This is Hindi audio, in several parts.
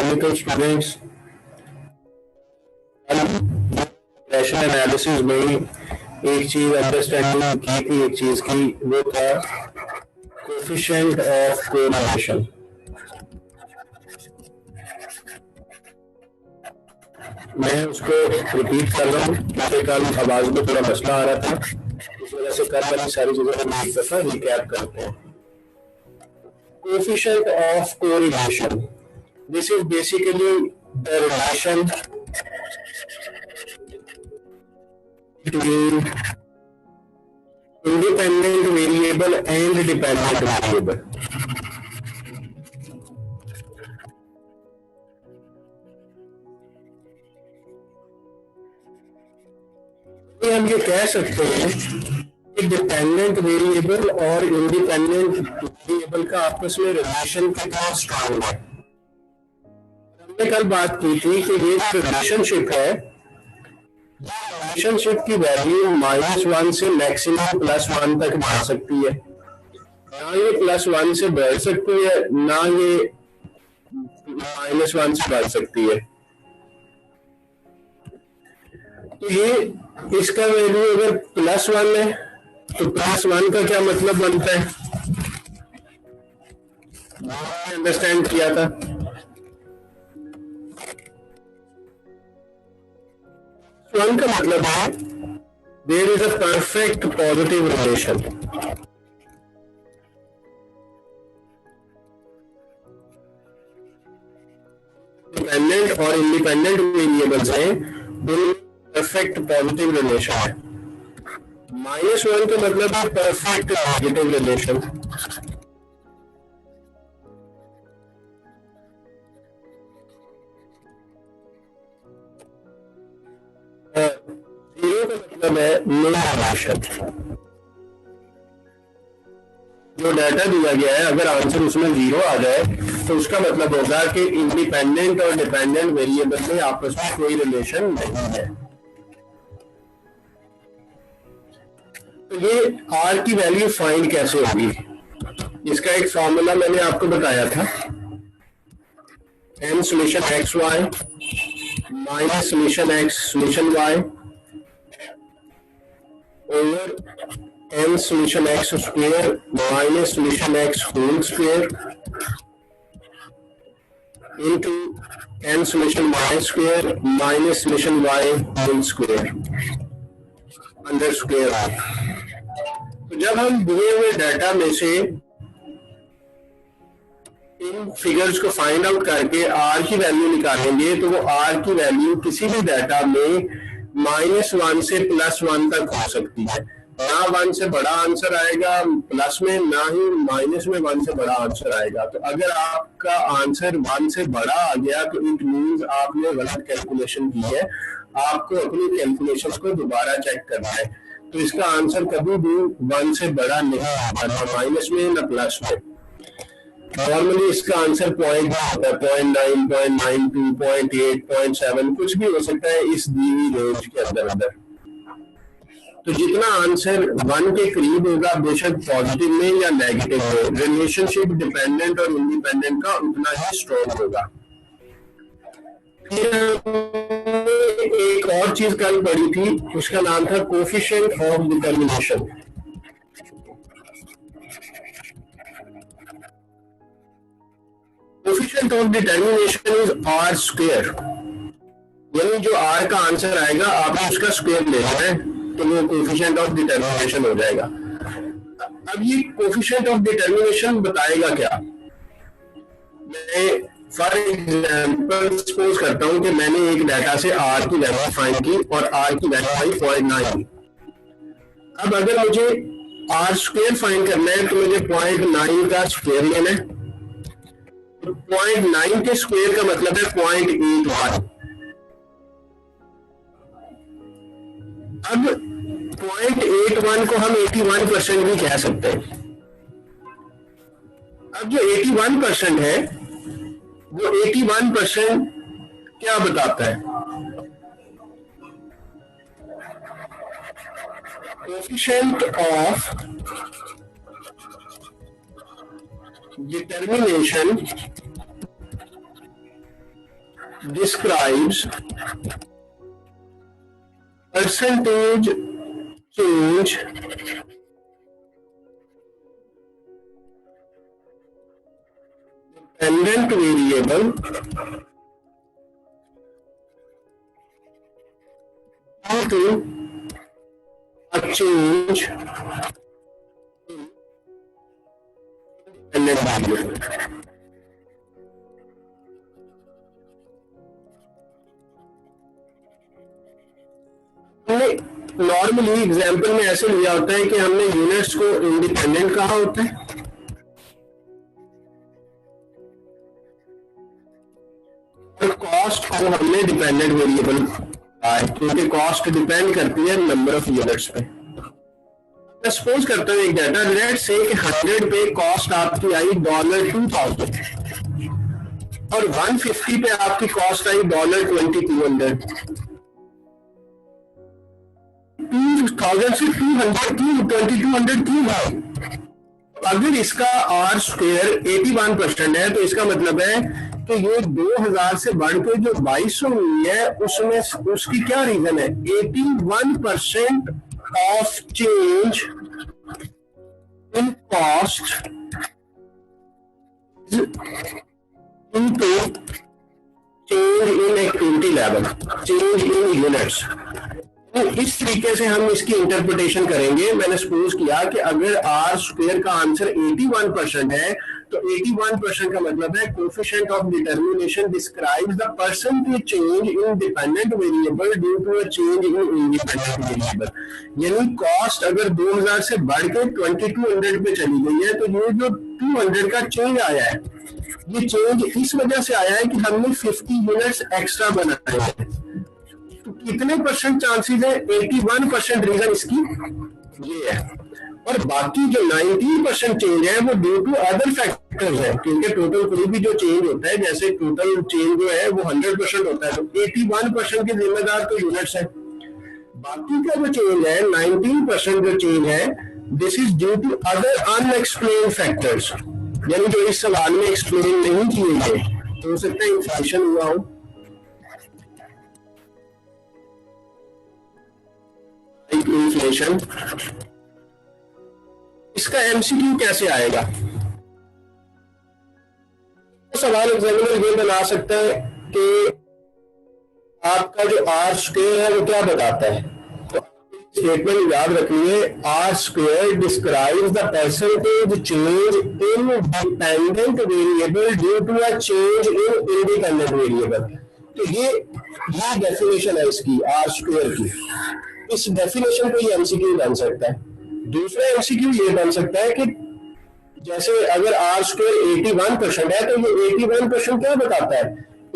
केमिकल स्टूडेंट्स, रैशनल एनालिसिस में एक चीज अंडरस्टैंडिंग की थी, एक चीज की, वो था कोफिशिएंट ऑफ कोरिलेशन। मैं उसको रिपीट कर रहा हूँ क्योंकि कल आवाज में थोड़ा मसला आ रहा था, इस वजह से कल वाली सारी चीजें हम एक दफा रिकैप करते हैं। Coefficient of correlation, this is basically the relation between independent variable and dependent variable. हम ये कह सकते हैं कि डिपेंडेंट वेरिएबल और इंडिपेंडेंट वेरिएबल का आपस में रिलेशन कितना स्ट्रांग है। हमने कल बात की थी कि ये रिलेशनशिप है, रिलेशनशिप की वैल्यू -1 से मैक्सिमम +1 तक बढ़ सकती है। ना ये +1 से बढ़ सकती है, ना ये -1 से बढ़ सकती है। तो ये इसका वैल्यू अगर +1 है तो +1 का क्या मतलब बनता है, अंडरस्टैंड किया था। +1 का मतलब है there is a perfect positive relation. Dependent और इंडिपेंडेंट वेरिएबल्स हैं, दोनों परफेक्ट पॉजिटिव रिलेशन है। -1 का मतलब है परफेक्ट नेगेटिव रिलेशन। जीरो का मतलब है नो रिलेशन। जो डाटा दिया गया है अगर आंसर उसमें 0 आ जाए तो उसका मतलब होगा कि इंडिपेंडेंट और डिपेंडेंट वेरिएबल में आपस में कोई रिलेशन नहीं है। तो ये R की वैल्यू फाइंड कैसे होगी, इसका एक फॉर्मूला मैंने आपको बताया था, m solution xy minus solution x solution y over m solution x square minus solution x whole square into m solution y square minus solution y whole square under square of. तो जब हम दिए हुए डाटा में से इन फिगर्स को फाइंड आउट करके R की वैल्यू निकालेंगे तो वो R की वैल्यू किसी भी डाटा में -1 से +1 तक हो सकती है। ना 1 से बड़ा आंसर आएगा प्लस में, ना ही माइनस में 1 से बड़ा आंसर आएगा। तो अगर आपका आंसर 1 से बड़ा आ गया तो इट मींस आपने गलत कैलकुलेशन की है, आपको अपनी कैलकुलेशंस को दोबारा चेक करना है। तो इसका आंसर कभी भी 1 से बड़ा नहीं आता, ना माइनस में ना प्लस में। नॉर्मली इसका आंसर 0.9, 0.92, 0.8, 0.7 कुछ भी हो सकता है इस दी हुई रेंज के अंदर अंदर। तो जितना आंसर 1 के करीब होगा, बेशक पॉजिटिव में या नेगेटिव में, रिलेशनशिप डिपेंडेंट और इंडिपेंडेंट का उतना ही स्ट्रॉन्ग होगा। एक और चीज कल पढ़ी थी, उसका नाम था coefficient of determination. Coefficient of determination is R square, यानी जो R का आंसर आएगा आपने उसका स्क्वायर लेना है तो वो कोफिशिएंट ऑफ डिटरमिनेशन हो जाएगा। अब ये कोफिशिएंट ऑफ डिटरमिनेशन बताएगा क्या? मैं फॉर एग्जांपल सपोज करता हूं कि मैंने एक डाटा से R की वैल्यू फाइंड की और R की वैल्यू आई 0.9। अब अगर मुझे R स्क्वायर फाइंड करना है तो मुझे 0.9 का स्क्वायर लेना है। 0.9 के स्क्वायर का मतलब है 0.81। अब 0.81 को हम 81% भी कह सकते हैं। अब जो 81% है वो 81% क्या बताता है? Coefficient of determination describes percentage change dependent variable due to a change in dependent variable. Normally example में ऐसे लिया होता है कि हमने यूनिट्स को इंडिपेंडेंट कहा होता है और कॉस्ट को हमने डिपेंडेंट वेरिएबल कहा है, क्योंकि कॉस्ट डिपेंड करती है नंबर ऑफ यूनिट्स पे। मैं सपोज करता हूँ एक डाटा, लेट्स से कि 100 पे कॉस्ट आपकी आई $2000 और 150 पे आपकी कॉस्ट आई $2200। 2000 से 200 क्यों, 2200 क्यों भाई? अगर इसका आर स्क्वायर 81% है तो इसका मतलब है कि ये 2000 से बढ़ के जो 2200 हुई है उसमें उसकी क्या रीजन है? 81% of change in cost into change in activity level, change in units. इस तरीके से हम इसकी इंटरप्रिटेशन करेंगे। मैंने सपोज किया कि अगर आर स्क्वायर का आंसर 81% है तो 81% का मतलब है coefficient of determination describes the percentage change in dependent variable due to a change in independent variable. यानी कॉस्ट अगर 2000 से बढ़ के 2200 पे चली गई है तो ये जो 200 का चेंज आया है, ये चेंज इस वजह से आया है कि हमने 50 यूनिट्स एक्स्ट्रा बनाए हैं। कितने परसेंट चांसेस है? 81% रीजन इसकी ये है। और बाकी जो 19% चेंज है वो ड्यू टू अदर फैक्टर्स है, क्योंकि टोटल कोई भी जो चेंज होता है, जैसे टोटल चेंज जो है वो 100% होता है, तो 81% के जिम्मेदार तो यूनिट्स है। बाकी का जो चेंज है 19% जो चेंज है, this is due to other unexplained factors, यानी जो इस सवाल में एक्सप्लेन नहीं किए गए। तो हो सकता है इन्फ्लेशन हुआ हो, इन्फ्लेशन। इसका एमसीक्यू कैसे आएगा? सवाल एग्जामिनर ये बना सकता है कि आपका जो आर स्क्वायर है वो क्या बताता है। तो स्टेटमेंट याद रखिए, R square describes the percentage change in dependent variable due to a change in independent variable. तो ये डेफिनेशन है इसकी आर स्क्वायर की। इस डेफिनेशन को ये एमसीक्यू बन सकता है। दूसरा एमसीक्यू ये बन सकता है कि जैसे अगर आर स्क्वायर 81% है तो ये 81% क्या बताता है?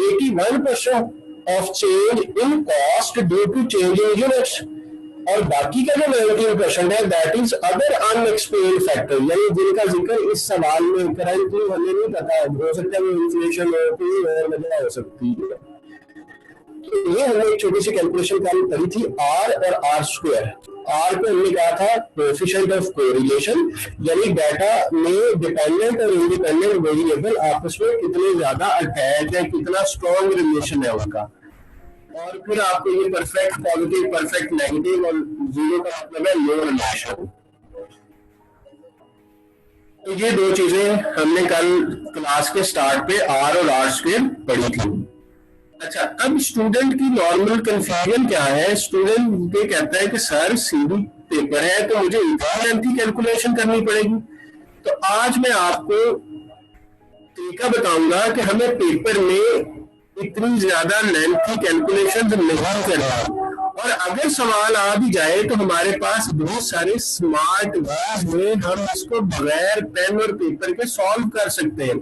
81% of change in cost due to change in units. और बाकी का जो 19% है that is other unexplained factor, यानी जिनका जिक्र इस सवाल में करंटली हमें नहीं पता है। हो सकता है वो इन्फ्लेशन हो, कोई और वजह हो सकती है। ये हमने एक छोटी सी कैलकुलेशन करी थी, आर और आर स्क्वायर। आर को हमने कहा था कोएफिशिएंट ऑफ कोरिलेशन, यानी डाटा में डिपेंडेंट और इंडिपेंडेंट वेरिएबल आपस में कितने ज्यादा अटैच है, कितना स्ट्रॉन्ग रिलेशन है उनका। और फिर आपको ये परफेक्ट पॉजिटिव, परफेक्ट नेगेटिव और जीरो का मतलब है नो रिलेशन। तो ये दो चीजें हमने कल क्लास के स्टार्ट पे आर और आर स्क्वायर पढ़ी थी। अच्छा, अब स्टूडेंट की नॉर्मल कंफ्यूजन क्या है? स्टूडेंट ये कहता है कि सर सीधी पेपर है तो मुझे इतना लेंथी कैलकुलेशन करनी पड़ेगी। तो आज मैं आपको तरीका बताऊंगा कि हमें पेपर में इतनी ज्यादा लेंथी कैलकुलेशन नहीं करना, और अगर सवाल आ भी जाए तो हमारे पास बहुत सारे स्मार्ट वेज में हम इसको बगैर पेन और पेपर के सॉल्व कर सकते हैं।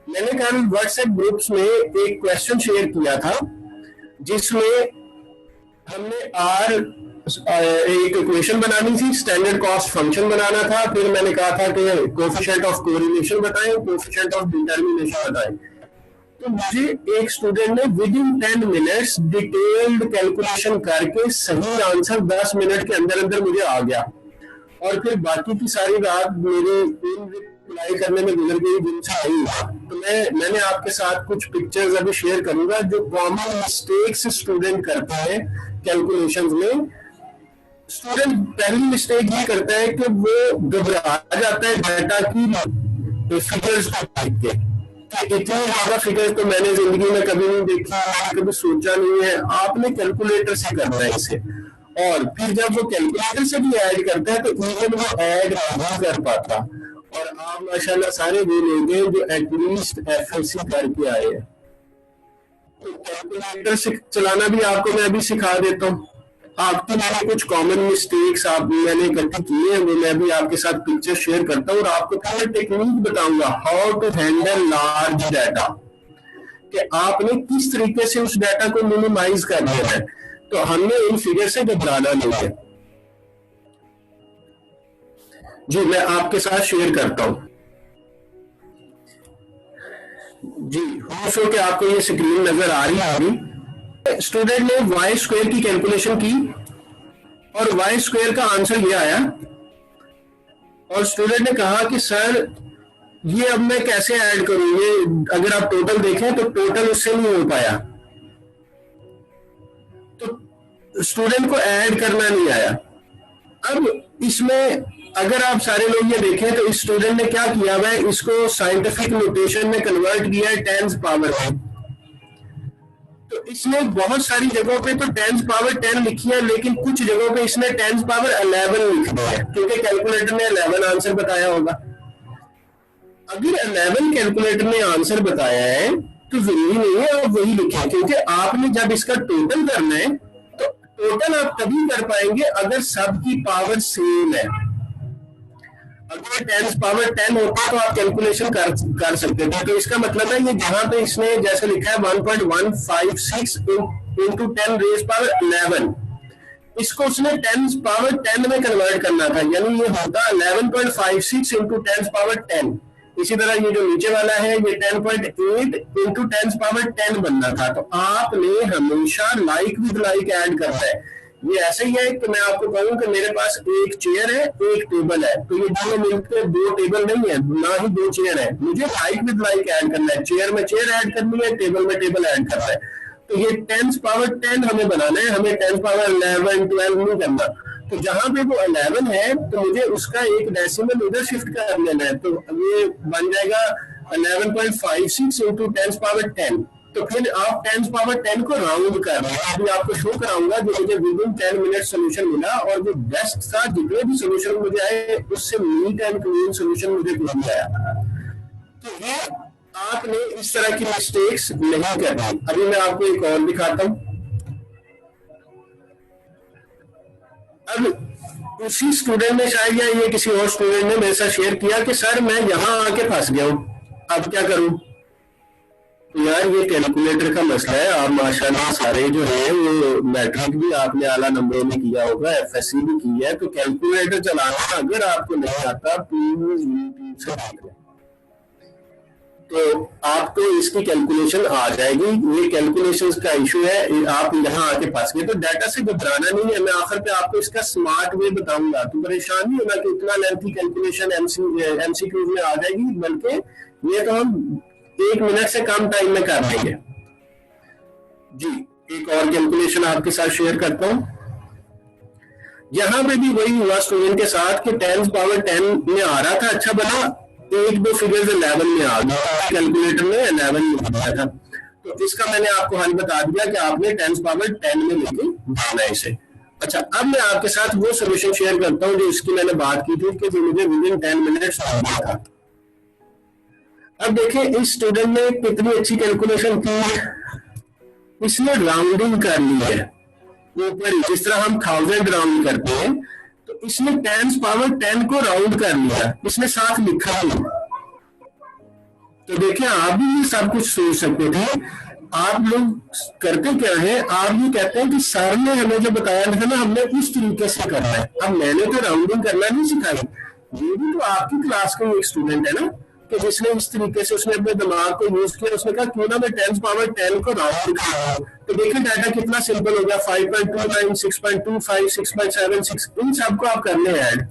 मैंने कल व्हाट्सएप ग्रुप्स में एक क्वेश्चन शेयर किया था जिसमें हमने एक इक्वेशन बनानी थी, स्टैंडर्ड कॉस्ट फंक्शन बनाना था, फिर मैंने कहा था कि कोएफिशिएंट ऑफ कोरिलेशन बताएं, कोएफिशिएंट ऑफ डिटरमिनेशन बताएं। तो मुझे एक स्टूडेंट ने with in 10 minutes detailed calculation करके सही आंसर 10 मिनट के अंदर अंदर मुझे आ गया। और फिर बाकी की सारी रात मेरे अप्लाई करने में गुजर गई, जिनसे नहीं हुआ, तो मैंने आपके साथ कुछ पिक्चर्स अभी शेयर करूंगा जो कॉमन मिस्टेक्स स्टूडेंट करते हैं कैलकुलेशंस में। स्टूडेंट पहली मिस्टेक ये करता है कि वो घबरा जाता है डाटा की फिगर्स को देख के, इतनी ज्यादा फिगर्स तो मैंने जिंदगी में कभी नहीं देखा, कभी सोचा नहीं है। आपने कैलकुलेटर से करना है इसे, और फिर जब वो कैलकुलेटर से भी ऐड करता है तो इवन वो ऐड नहीं कर पाता। और आप माशाल्लाह सारे वो लोग हैं जो एटलीस्ट एफएससी करके आए हैं। तो कैलकुलेटर से चलाना भी आपको मैं अभी सिखा देता हूँ। आपके मैंने कुछ कॉमन मिस्टेक्स मैंने इकट्ठे किए हैं, वो मैं भी आपके साथ पिक्चर शेयर करता हूँ और आपको पूरा टेक्निक बताऊंगा how to handle large data, कि आपने किस तरीके से उस डाटा को मिनिमाइज करना है। तो हमने इन फिगर से घबराना नहीं है। जी मैं आपके साथ शेयर करता हूं। जी हो सो कि आपको ये स्क्रीन नजर आ रही है। स्टूडेंट ने वाई स्क्वायर की कैलकुलेशन की और वाई स्क्वायर का आंसर ये आया, और स्टूडेंट ने कहा कि सर ये अब मैं कैसे ऐड करूं, ये अगर आप टोटल देखें तो टोटल उससे नहीं हो पाया, तो स्टूडेंट को ऐड करना नहीं आया। अब इसमें अगर आप सारे लोग ये देखें तो इस स्टूडेंट ने क्या किया हुआ है, इसको साइंटिफिक नोटेशन में कन्वर्ट किया है 10 पावर में। तो इसने बहुत सारी जगहों पे तो 10 पावर 10 लिखी है, लेकिन कुछ जगहों पे इसने 10 पावर 11 लिख दिया है, क्योंकि कैलकुलेटर ने 11 आंसर बताया होगा। अगर 11 कैलकुलेटर ने आंसर बताया है तो जरूरी नहीं है आप वही लिखें, क्योंकि आपने जब इसका टोटल करना है तो टोटल आप तभी कर पाएंगे अगर सबकी पावर सेम है। अगर 10 पावर 10 होता तो आप कैलकुलेशन कर सकते थे। तो इसका मतलब है ये जहां पे इसने जैसे लिखा है 1.156 इंटू 10 रेज पावर 11, इसको उसने 10 पावर 10 में कन्वर्ट करना था, यानी ये होता 11.56 इंटू 10 पावर 10। इसी तरह ये जो नीचे वाला है ये 10.8 इंटू 10 पावर 10 बनना था। तो आपने हमेशा लाइक विद लाइक ऐड करना है। ये ऐसे ही है कि मैं आपको कहूं कि मेरे पास एक चेयर है एक टेबल है, तो ये दोनों मिलकर 2 टेबल नहीं है, ना ही 2 चेयर है। मुझे लाइक विद लाइक ऐड करना है, चेयर में चेयर ऐड करनी है, टेबल में टेबल ऐड करना है। तो ये 10 पावर 10 हमें बनाना है, हमें 10 पावर 11 12 नहीं करना। तो जहां पे वो 11 है तो मुझे उसका एक डेसिमल उधर शिफ्ट कर लेना है, तो ये बन जाएगा 11.56 इंटू 10 पावर 10। तो फिर आप 10 पावर 10 को राउंड कर रहे हैं। अभी आपको शो कराऊंगा जो मुझे विदिन 10 मिनट सोल्यूशन मिला, और जो बेस्ट था, जितने भी सोल्यूशन मुझे आए उससे नीट एंड क्लीन सोल्यूशन मुझे नहीं आया। तो ये आपने इस तरह की मिस्टेक्स नहीं करनी। अभी मैं आपको एक और दिखाता हूं। अब उसी स्टूडेंट ने शायद या ये किसी और स्टूडेंट ने मेरे साथ शेयर किया कि सर मैं यहां आके फंस गया हूं, अब क्या करूं। यार ये कैलकुलेटर का मसला है। आप माशाल्लाह सारे जो है वो मैट्रिक भी आपने आला नंबरों में किया होगा, एफएससी भी की है, तो कैलकुलेटर चलाना अगर आपको नहीं आता प्लीज यूट्यूब से देख लें, तो आपको इसकी कैलकुलेशन आ जाएगी। ये कैलकुलेशन का इशू है, आप यहाँ आके फंस गए। तो डाटा से घबराना नहीं है, मैं आखिर पे आपको इसका स्मार्ट वे बताऊंगा, तो परेशान नहीं होना कि इतना लेंथी कैलकुलेशन एमसीक्यूज में आ जाएगी, बल्कि ये तो हम 1 मिनट से कम टाइम में कर देंगे। जी एक और कैलकुलेशन आपके साथ शेयर करता हूं। यहां पे भी वही हुआ स्टूडेंट के साथ कि 10 पावर 10 में आ रहा था, अच्छा बना, 1-2 फिगर्स 11 में आ गया, कैलकुलेटर ने 11 में बताया था। तो इसका मैंने आपको हल बता दिया कि आपने 10 पावर 10 में लेके जाना है इसे। अच्छा अब मैं आपके साथ वो सोल्यूशन शेयर करता हूं जो इसकी मैंने बात की थी कि जो मुझे विदिन 10 मिनट्स आ गया था। अब देखें इस स्टूडेंट ने कितनी अच्छी कैलकुलेशन की, इसने राउंडिंग कर ली है ऊपर, जिस तरह हम 1000 राउंड करते हैं, तो इसने 10 पावर 10 को राउंड कर लिया, इसने साथ लिखा नहीं। तो देखिए आप भी ये सब कुछ सोच सकते थे। आप लोग करते क्या है, आप ये कहते हैं कि सर ने हमें जो बताया था ना हमने उस तरीके से करना है। अब मैंने तो राउंडिंग करना नहीं सिखाई, ये भी तो आपकी क्लास का एक स्टूडेंट है ना, कि जिसने इस तरीके से उसने अपने दिमाग को यूज किया, उसने कहा क्यों ना मैं 10 पावर 10 को राउंड कर रहा हूं। तो देखिए डाटा कितना सिंपल हो गया, 5.29 6.25 6.76, इन सबको आप कर ले ऐड,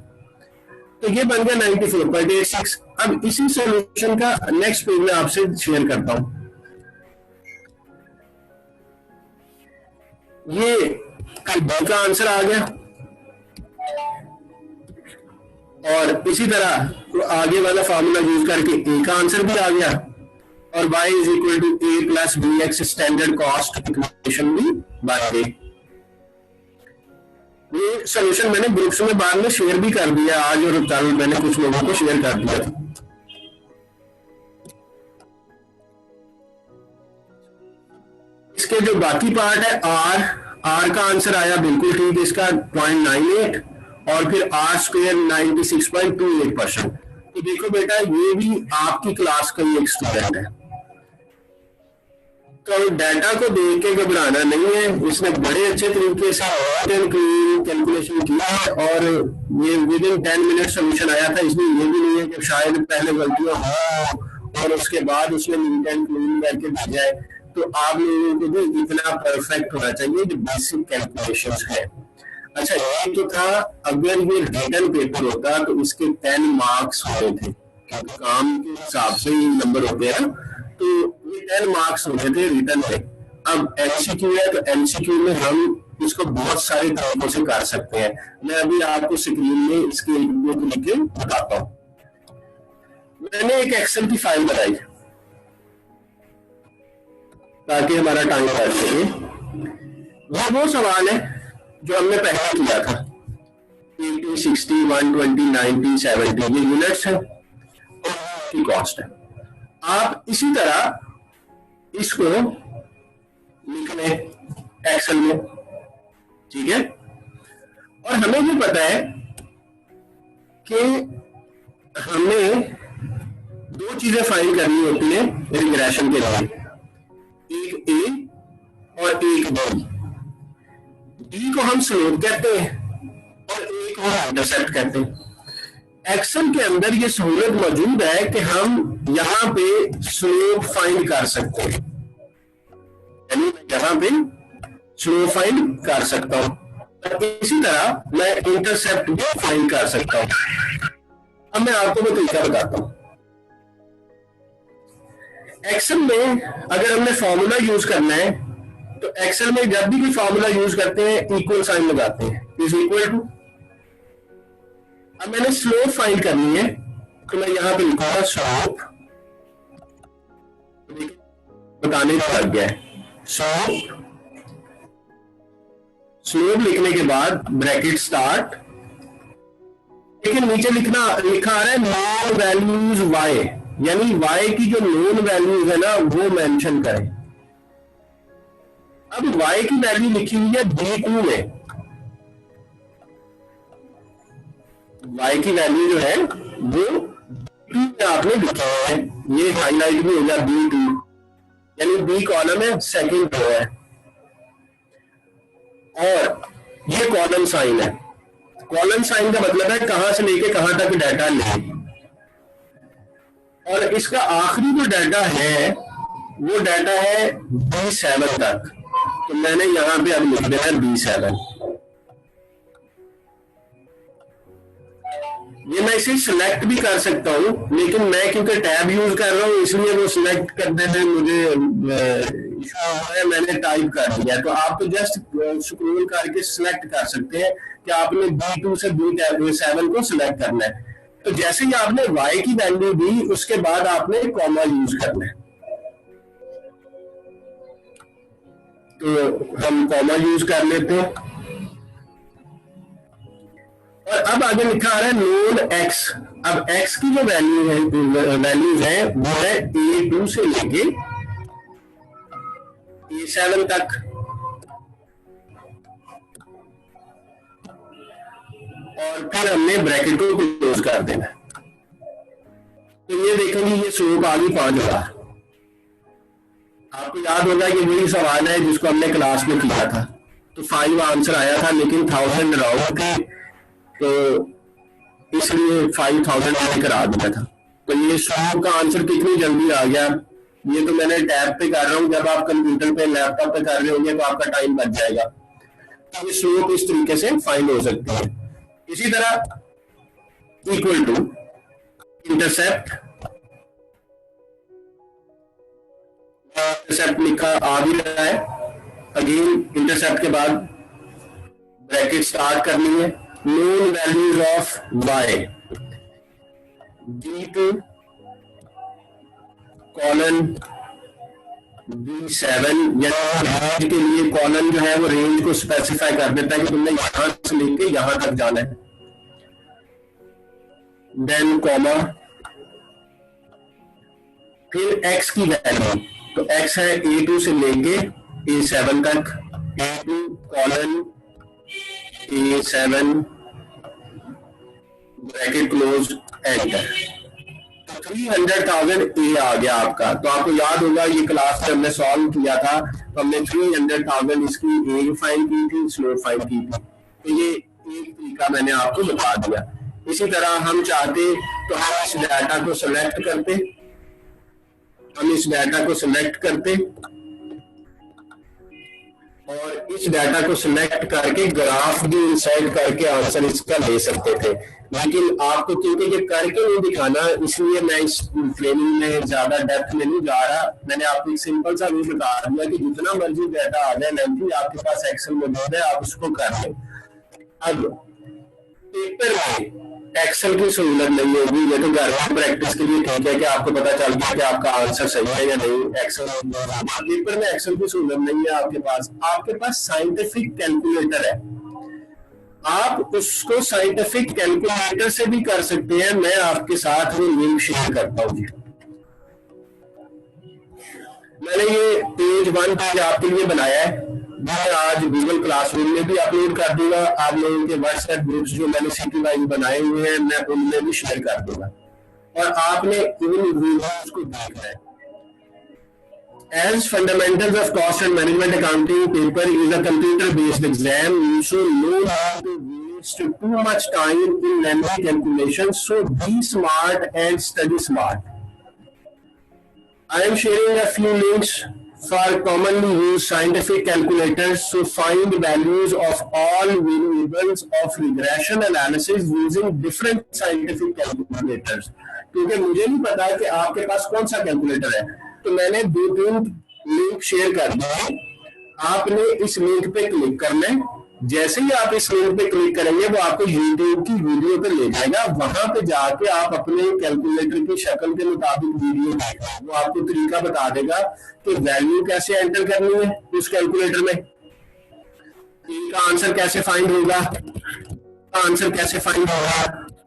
तो ये बन गया 94.86। अब इसी सॉल्यूशन का नेक्स्ट पेज में आपसे शेयर करता हूं। ये बी का आंसर आ गया और इसी तरह आगे वाला फॉर्मूला यूज करके ए का आंसर भी आ गया और y is equal to a plus b x standard cost equation भी बन गई। ये सोल्यूशन मैंने ग्रुप्स में बाद में शेयर भी कर दिया आज और कल मैंने कुछ लोगों को शेयर कर दिया था। इसके जो बाकी पार्ट है आर का आंसर आया बिल्कुल ठीक, इसका 0.98 और फिर आर स्क्वायर 96.28%। तो देखो बेटा ये भी आपकी क्लास का ही एक स्टूडेंट है, तो डाटा को देख के घबराना नहीं है। इसने बड़े अच्छे तरीके से कैलकुलेशन किया है और ये विद इन 10 मिनट सोल्यूशन आया था। इसमें ये भी नहीं है कि शायद पहले गलतियां हो और उसके बाद उसने नीट एंड क्लीन करके भेजा है। तो आप लोगों को भी इतना परफेक्ट होना चाहिए जो बेसिक कैलकुलेशंस है। अच्छा ये तो था, अगर ये रिटन पेपर होता तो इसके 10 मार्क्स होते थे, काम के हिसाब से ही नंबर होते हैं, तो ये 10 मार्क्स होते थे रिटन पे। अब एमसीक्यू है तो एमसीक्यू में हम इसको बहुत सारे तरीकों से कर सकते हैं। मैं अभी आपको स्क्रीन में इसके दो तरीके बताता हूँ। मैंने एक एक्सेल की फाइल बनाई ताकि हमारा टाइम बच सके। वो सवाल है जो हमने पहले किया था 80, 60, 120, 90, 70 ये यूनिट्स है और कॉस्ट है। आप इसी तरह इसको लिख लें एक्सेल में, ठीक है। और हमें भी पता है कि हमें दो चीजें फाइंड करनी होती है रिग्रेशन के लिए, एक ए और एक बी। बी को हम स्लोप कहते हैं और ए को हम इंटरसेप्ट कहते हैं। एक्सेल के अंदर ये सहूलत मौजूद है कि हम यहां पे स्लोप फाइंड कर सकते हैं, यानी यहां पे स्लोप फाइंड कर सकता हूं। इसी तरह मैं इंटरसेप्ट भी फाइंड कर सकता हूं। अब मैं आपको वो तरीका बताता हूं। एक्सेल में अगर हमने फॉर्मूला यूज करना है तो एक्सेल में जब भी कोई फॉर्मूला यूज करते हैं इक्वल साइन लगाते हैं, इज इक्वल टू। अब मैंने स्लोप फाइंड करनी है तो मैं यहां पे लिखूंगा स्लोप, बताने लग गया है। स्लोप लिखने के बाद ब्रैकेट स्टार्ट, लेकिन नीचे लिखा आ रहा है नॉन वैल्यूज वाई, यानी वाई की जो नॉन वैल्यूज है ना वो मेंशन करें। अब वाई की वैल्यू लिखी हुई है B2 में, y की वैल्यू जो है वो B2 में आपने लिखा है, ये हाईलाइट भी हो गया B2, यानी B कॉलम है, सेकंड रो है और ये कॉलम साइन है। कॉलम साइन का मतलब है कहां से लेके कहां तक डाटा ले, और इसका आखिरी जो डाटा है वो डाटा है B7 तक। तो मैंने यहां पे अब लिख दिया है B7। ये मैं इसे सिलेक्ट भी कर सकता हूं, लेकिन मैं क्योंकि टैब यूज कर रहा हूं इसलिए वो सिलेक्ट करने में मुझे इशू हो रहा है, मैंने टाइप कर दिया। तो आप तो जस्ट स्क्रॉल करके सिलेक्ट कर सकते हैं कि आपने B2 से B7 को सिलेक्ट करना है। तो जैसे ही आपने y की वैल्यू दी उसके बाद आपने कॉमा यूज करना है, तो हम कॉमा यूज कर लेते हैं। और अब आगे लिखा आ रहा है नोड x। अब x की जो वैल्यूज है वो है A2 से लेके A7 तक, और फिर हमने ब्रैकेट को क्लोज कर देना। तो ये देखेंगे ये स्लोप आ गई 5000। आपको याद होगा कि वही सवाल है जिसको हमने क्लास में किया था, तो 5 आंसर आया था लेकिन 1000 राउंड थे तो इसलिए 5000 मैंने करा दिया था। तो ये स्लोप का आंसर कितनी जल्दी आ गया। ये तो मैंने टैब पे कर रहा हूं, जब आप कंप्यूटर पे लैपटॉप पे कर रहे होंगे तो आपका टाइम बच जाएगा। तो ये स्लोप इस तरीके से फाइंड हो सकती है। इसी तरह इक्वल टू इंटरसेप्ट लिखा आ भी रहा है। अगेन इंटरसेप्ट के बाद ब्रैकेट स्टार्ट करनी है। Known values of y D2 colon B7 या रेंज के लिए कॉलन जो है वो रेंज को स्पेसिफाई कर देता है कि तुमने यहां से लेके यहां तक जाना है। देन कॉमा, फिर x की वैल्यू, तो x है A2 से लेके A7 तक, A2 colon A7 bracket close enter. 300,000 ए आ गया आपका। तो आपको याद होगा ये क्लास में हमने सॉल्व किया था, तो हमने 300,000 इसकी ए फाइंड की थी, स्लोप फाइंड की थी। तो ये एक तरीका मैंने आपको बता दिया। इसी तरह हम चाहते तो हम इस डाटा को सिलेक्ट करते, और इस डाटा को सिलेक्ट करके ग्राफ भी इंसर्ट करके आंसर इसका ले सकते थे। लेकिन आपको क्योंकि ये करके नहीं दिखाना, इसलिए मैं इस ट्रेनिंग में ज्यादा डेप्थ में नहीं जा रहा। मैंने आपको एक सिंपल सा रूल बता दिया कि जितना मर्जी डाटा आ जाए लेंथी, आपके पास एक्सेल मौजूद है, आप उसको कर लें। अब पेपर में एक्सेल की सहूलत नहीं होगी, ये तो घर में प्रैक्टिस के लिए ठीक है कि आपको पता चल गया कि आपका आंसर सही है या नहीं। एक्सेल पेपर में एक्सेल की सहूलत नहीं है आपके पास साइंटिफिक कैलकुलेटर है। आप उसको साइंटिफिक कैलकुलेटर से भी कर सकते हैं। मैं आपके साथ वो लिंक शेयर करता हूँ। मैंने ये पेज 1 पेज आपके लिए बनाया है, मैं आज गूगल क्लासरूम में भी अपलोड कर दूंगा। आप लोगों के व्हाट्सएप ग्रुप्स जो मैंने सिटी वाइज बनाए हुए हैं, मैं उनमें भी शेयर कर दूंगा, और आपने इन वीडियोस को देखना है। As fundamentals of cost and management accounting paper is a computer-based exam, you should know how to waste too much time in lengthy calculations. So be smart and study smart. I am sharing a few links for commonly used scientific calculators to find values of all variables of regression analysis using different scientific calculators. क्योंकि मुझे नहीं पता कि आपके पास कौन सा कैलकुलेटर है, तो मैंने 2-3 लिंक शेयर कर दिया। आपने इस लिंक पे क्लिक करना है। जैसे ही आप इस लिंक पे क्लिक करेंगे वो आपको यूट्यूब की वीडियो पे ले जाएगा। वहां पे जाके आप अपने कैलकुलेटर की शक्ल के मुताबिक वीडियो देखना, वो आपको तरीका बता देगा कि वैल्यू कैसे एंटर करनी है उस कैलकुलेटर में, का आंसर कैसे फाइंड होगा,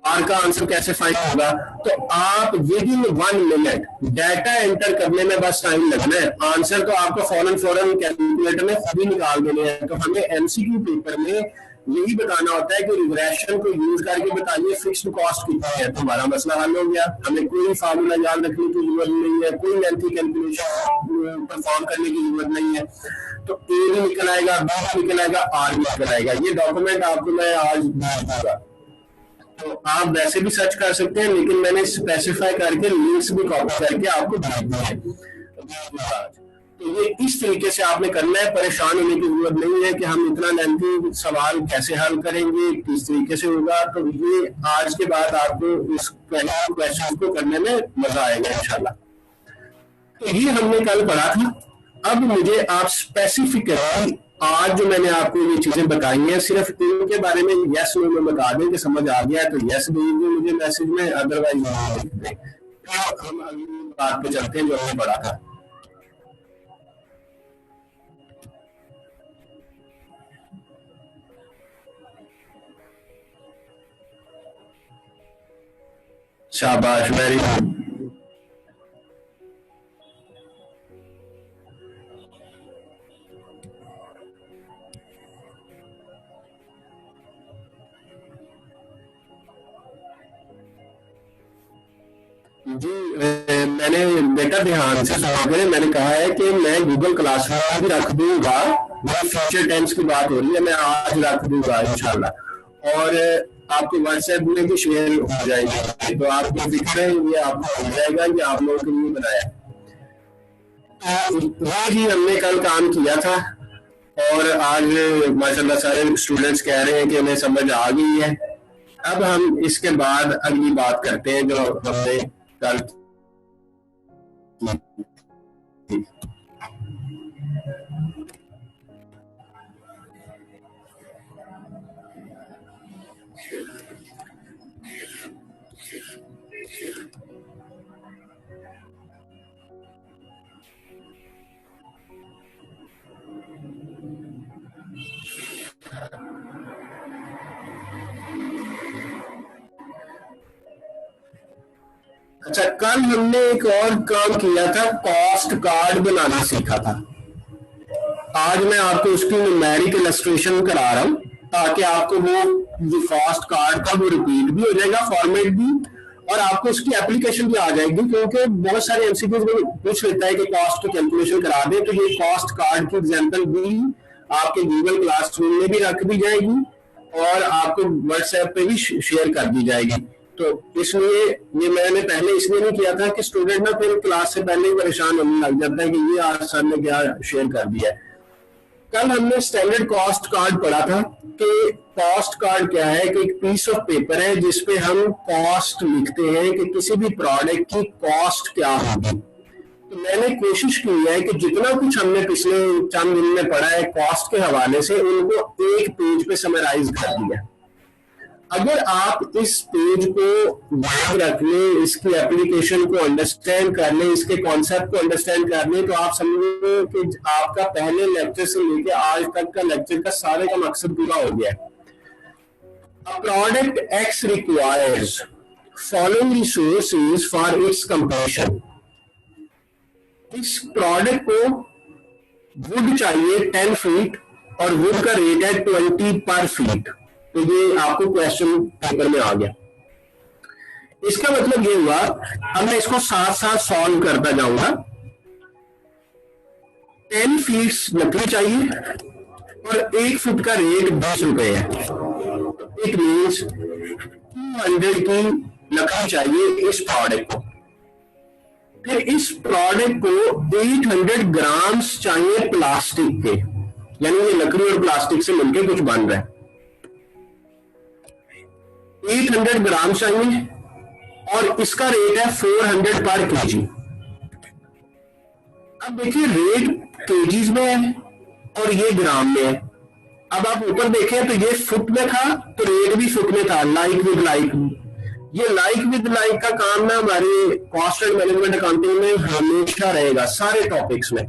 आर का आंसर कैसे फाइंड होगा। तो आप with in 1 minute data enter करने में बस टाइम लगना है, आंसर तो आपको फौरन कैलकुलेटर में खुद ही निकाल देने हैं। तो हमें एमसीक्यू पेपर में यही बताना होता है कि रिग्रेशन को यूज करके बताइए फिक्स्ड कॉस्ट कितना है, तो हमारा मसला हल हो गया। हमें कोई फार्मूला याद रखने की जरूरत नहीं है, कोई लेंथी कैलकुलेशन परफॉर्म करने की जरूरत नहीं है। तो ए भी निकल आएगा, बी भी निकल आएगा, आर भी निकल आएगा। ये डॉक्यूमेंट आपको मैं आज दूंगा, तो आप वैसे भी सर्च कर सकते हैं, लेकिन मैंने स्पेसिफाई करके लिंक्स भी कॉपी करके आपको भेज दिए हैं। तो ये इस तरीके से आपने करना है, परेशान होने की जरूरत नहीं है कि हम इतना लेंथी सवाल कैसे हल करेंगे, किस तरीके से होगा। तो ये आज के बाद आपको इस क्वेश्चन को करने में मजा आएगा इंशाल्लाह। तो ये हमने कल पढ़ा था। अब मुझे आप स्पेसिफिकली आज जो मैंने आपको ये चीजें बताई हैं, सिर्फ इनके बारे में यस नो में बता दें कि समझ आ गया है तो यस भेजिए मुझे मैसेज में, अदरवाइज हम अगली बात पे चलते हैं जो हमने पढ़ा था। शाबाश, वेरी गुड। जी मैंने बेटा ध्यान से सुना, मैंने कहा है कि मैं गूगल क्लासरूम भी रख दूंगा। फ्यूचर टेंस की बात हो रही है, मैं आज रख दूंगा इंशाल्लाह, और आपके व्हाट्सएप में भी शेयर हो जाएगी। तो आपको दिख रहे हैं, ये आपको हो जाएगा, ये आप लोगों के लिए बनाया। ही हमने कल काम किया था, और आज माशाल्लाह सारे स्टूडेंट्स कह रहे हैं कि उन्हें समझ आ गई है। अब हम इसके बाद अगली बात करते हैं जो हमने कल की। अच्छा, कल हमने एक और काम किया था, कॉस्ट कार्ड बनाना सीखा था। आज मैं आपको उसकी न्यूमेरिक इलस्ट्रेशन करा रहा हूं ताकि आपको वो जो कॉस्ट कार्ड था वो रिपीट भी हो जाएगा, फॉर्मेट भी, और आपको उसकी एप्लीकेशन भी आ जाएगी। क्योंकि बहुत सारे एमसीक्यूज में पूछ लेता है कि कॉस्ट की कैलकुलेशन करा दे, तो ये कॉस्ट कार्ड की एग्जांपल भी आपके गूगल क्लासरूम में भी रख दी जाएगी और आपको व्हाट्सएप पे भी शेयर कर दी जाएगी। तो इसलिए ये मैंने पहले इसलिए नहीं किया था कि स्टूडेंट ना फिर क्लास से पहले ही परेशान होने लग जाता है कि ये आज सर ने क्या शेयर कर दिया है। कल हमने स्टैंडर्ड कॉस्ट कार्ड पढ़ा था कि कॉस्ट कार्ड क्या है कि एक पीस ऑफ पेपर है जिसपे हम कॉस्ट लिखते हैं कि किसी भी प्रोडक्ट की कॉस्ट क्या होगी। तो मैंने कोशिश की है कि जितना कुछ हमने पिछले चंद दिन में पढ़ा है कॉस्ट के हवाले से, उनको एक पेज पे समराइज कर दिया। अगर आप इस पेज को याद रख लें, इसकी एप्लीकेशन को अंडरस्टैंड कर लें, इसके कॉन्सेप्ट को अंडरस्टैंड कर लें, तो आप समझो कि आपका पहले लेक्चर से लेके आज तक का लेक्चर का सारे का मकसद पूरा हो गया है। A product X requires following resources for its completion. इस प्रोडक्ट को वुड चाहिए 10 फीट और वुड का रेट है 20 पर फीट। तो ये आपको क्वेश्चन पेपर में आ गया। इसका मतलब ये हुआ, अब मैं इसको साथ साथ सॉल्व करता जाऊंगा। 10 फीट लकड़ी चाहिए और 1 फुट का रेट 20 रुपए है। इट मीन्स 200 की लकड़ी चाहिए इस प्रोडक्ट को। फिर इस प्रोडक्ट को 800 ग्राम्स चाहिए प्लास्टिक के, यानी ये लकड़ी और प्लास्टिक से मिलकर कुछ बन रहा है। 800 ग्राम चाहिए और इसका रेट है 400 पर केजी। अब देखिए रेट केजीज में है और ये ग्राम में है। अब आप ऊपर देखें तो ये फुट में था तो रेट भी फुट में था, लाइक विद लाइक। ये लाइक विद लाइक का काम ना हमारे कॉस्ट एंड मैनेजमेंट अकाउंटिंग में हमेशा रहेगा, सारे टॉपिक्स में,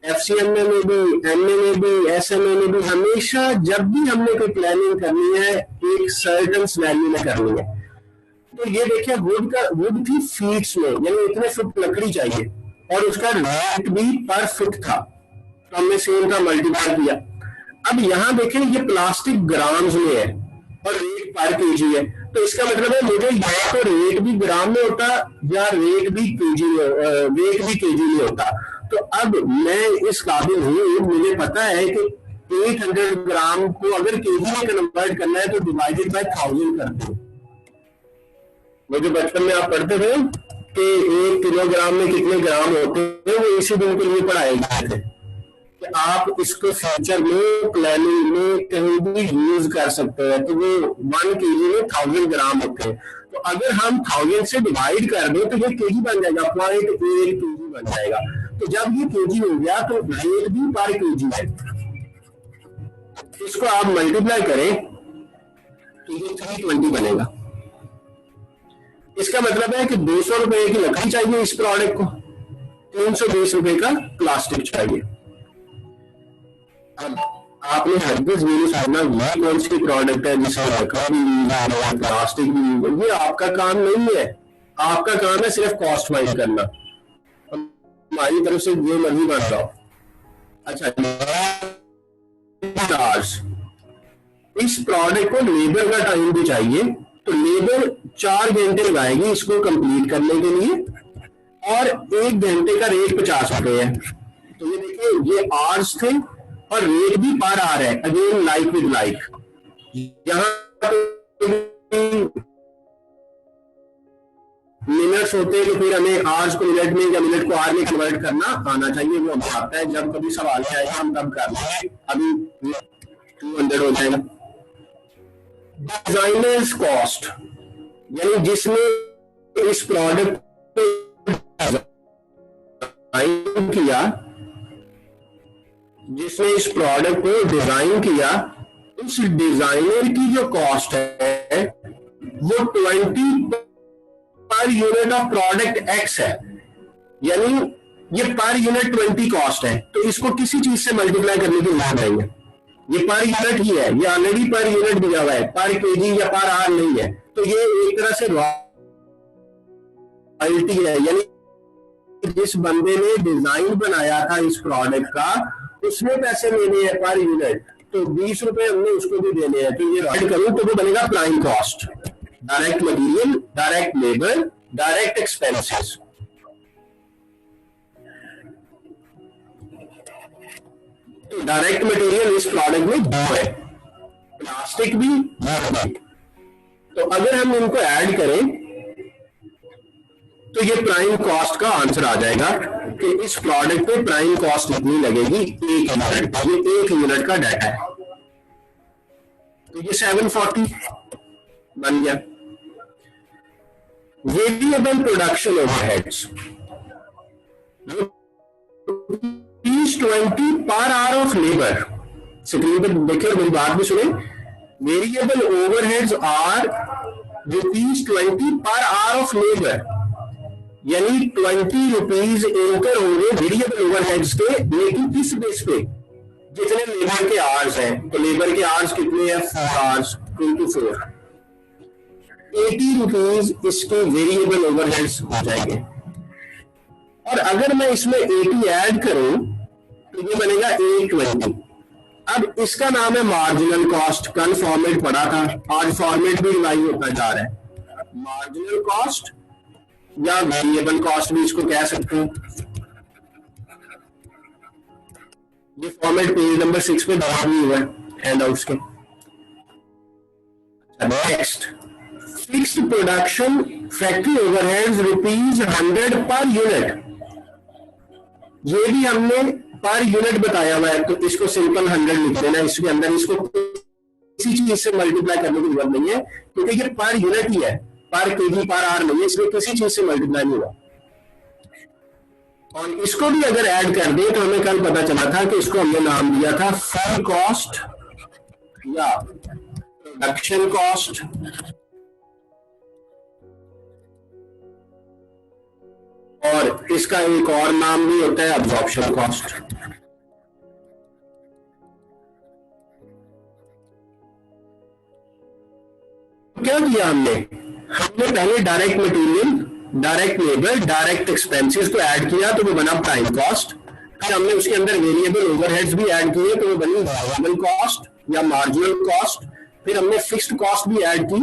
एफसीएमए में भी, एमए में भी, एसएमए में भी। हमेशा जब भी हमने कोई प्लानिंग करनी है एक सर्टेन वैल्यू में करनी है। तो ये देखिए वुड थी फीट्स में, यानी इतने फुट लकड़ी चाहिए और उसका रेट भी पर फुट था, तो हमने सेम का मल्टीप्लाई किया। अब यहां देखें ये प्लास्टिक ग्राम्स में है और रेट पर केजी है, तो इसका मतलब है मुझे या तो रेट भी ग्राम में होता या रेट भी केजी में होता। तो अब मैं इस काबिल हूं, मुझे पता है कि 800 ग्राम को अगर केजी में कन्वर्ट करना है तो डिवाइडेड बाय 1000 कर दो। मुझे बचपन में आप पढ़ते थे कि 1 किलोग्राम में कितने ग्राम होते हैं, वो इसी दिन के लिए पढ़ाए गए थे कि आप इसको फ्यूचर में प्लानिंग में कहीं भी यूज कर सकते हैं। तो वो 1 केजी में 1000 ग्राम होते हैं। तो अगर हम 1000 से डिवाइड कर दें तो ये केजी बन जाएगा, 0.8 केजी बन जाएगा। तो जब ये केजी हो गया तो रेट भी पर केजी है। इसको आप मल्टीप्लाई करें तो ये 320 बनेगा। इसका मतलब है कि 200 रुपए की लकड़ी चाहिए इस प्रोडक्ट को, 320 रुपए का प्लास्टिक चाहिए। अब आपने हरगिज भी नहीं समझना ये कौन सी प्रोडक्ट है जिसमें लकड़ी भी यूज आ रहा है, प्लास्टिक भी यूज, ये आपका काम नहीं है। आपका काम है सिर्फ कॉस्ट फाइंड करना, हमारी तरफ से जो मर्जी बन रहा हो। अच्छा, इस प्रोडक्ट को लेबर का टाइम भी चाहिए, तो लेबर 4 घंटे लगाएगी इसको कंप्लीट करने के लिए और 1 घंटे का रेट 50 रुपए है। तो ये देखिए ये आवर्स थे और रेट भी पर आ रहा है, अगेन लाइक विद लाइक। यहां मिनट्स होते हैं तो फिर हमें आवर्स को मिनट में या मिनट को आवर में कन्वर्ट करना आना चाहिए, वो हमें आता है। जब कभी सवाल आएगा हम तब कर लेंगे, अभी 200 हो जाएगा। डिजाइनर्स कॉस्ट, यानी जिसने इस प्रोडक्ट डिजाइन किया, जिसने इस प्रोडक्ट को डिजाइन किया, उस डिजाइनर की जो कॉस्ट है वो 20 per unit of product x है, यानी ये पर यूनिट 20 कॉस्ट है, तो इसको किसी चीज से मल्टीप्लाई करने की जरूरत नहीं है, ये पर यूनिट ही है, ये ऑलरेडी पर यूनिट दिया हुआ है, पर केजी या पर आर नहीं है, तो ये एक तरह से रॉयल्टी है, यानी जिस बंदे ने डिजाइन बनाया था इस प्रोडक्ट का उसने पैसे लेने हैं पर यूनिट, तो 20 रुपए हमने उसको भी देने हैं, तो ये रॉयल करूं तो वो बनेगा prime cost, direct material, direct labour, direct expenses. तो डायरेक्ट मटेरियल इस प्रोडक्ट में दो है, प्लास्टिक भी, तो अगर हम इनको ऐड करें तो ये प्राइम कॉस्ट का आंसर आ जाएगा कि इस प्रोडक्ट पे प्राइम कॉस्ट इतनी लगेगी एक यूनिट, ये एक यूनिट का डाटा है, तो ये 740 बन गया। Variable production overheads 20 per hour of labour, screen पर देखिए और मेरी बात भी सुने, variable overheads are ₹20 per hour of labour, यानी 20 रुपीज इनकर होंगे वेरिएबल ओवरहेड्स के, लेकिन किस बेस पे, जितने लेबर के आवर्स हैं, तो लेबर के आवर्स कितने हैं 4 आवर्स into 4, 80 रुपीज इसके वेरिएबल ओवरहेड्स हो जाएंगे, और अगर मैं इसमें 80 ऐड करूं तो ये बनेगा 820। अब इसका नाम है मार्जिनल कॉस्ट, कल फॉर्मेट पढ़ा था, आज फॉर्मेट भी रिवाइज होता जा रहा है, मार्जिनल कॉस्ट या वेरिएबल कॉस्ट भी इसको कह सकते हैं। ये फॉर्मेट पेज नंबर 6 पे दर्ज भी हुआ है हैंडआउट्स के। Next, fixed production factory overheads ₹100 per unit, ये भी हमने पर यूनिट बताया हुआ है, तो इसको सिंपल 100 लिख देना, इसके अंदर इसको किसी चीज से मल्टीप्लाई करने की जरूरत नहीं है, क्योंकि ये पर यूनिट ही है, पर केजी पर आर नहीं है, इसलिए किसी चीज से मल्टीप्लाई नहीं होगा। और इसको भी अगर ऐड कर दे तो हमें कल पता चला था कि इसको हमने नाम दिया था फुल कॉस्ट या प्रोडक्शन कॉस्ट, और इसका एक और नाम भी होता है अब्जॉर्प्शन कॉस्ट। क्या किया हमने पहले direct material, direct labour, direct expenses को ऐड किया तो वो बना प्राइम कॉस्ट, फिर हमने उसके अंदर वेरिएबल ओवरहेड्स भी ऐड किए तो वो बनी वेरिएबल कॉस्ट या मार्जिनल कॉस्ट, फिर हमने फिक्स्ड कॉस्ट भी ऐड की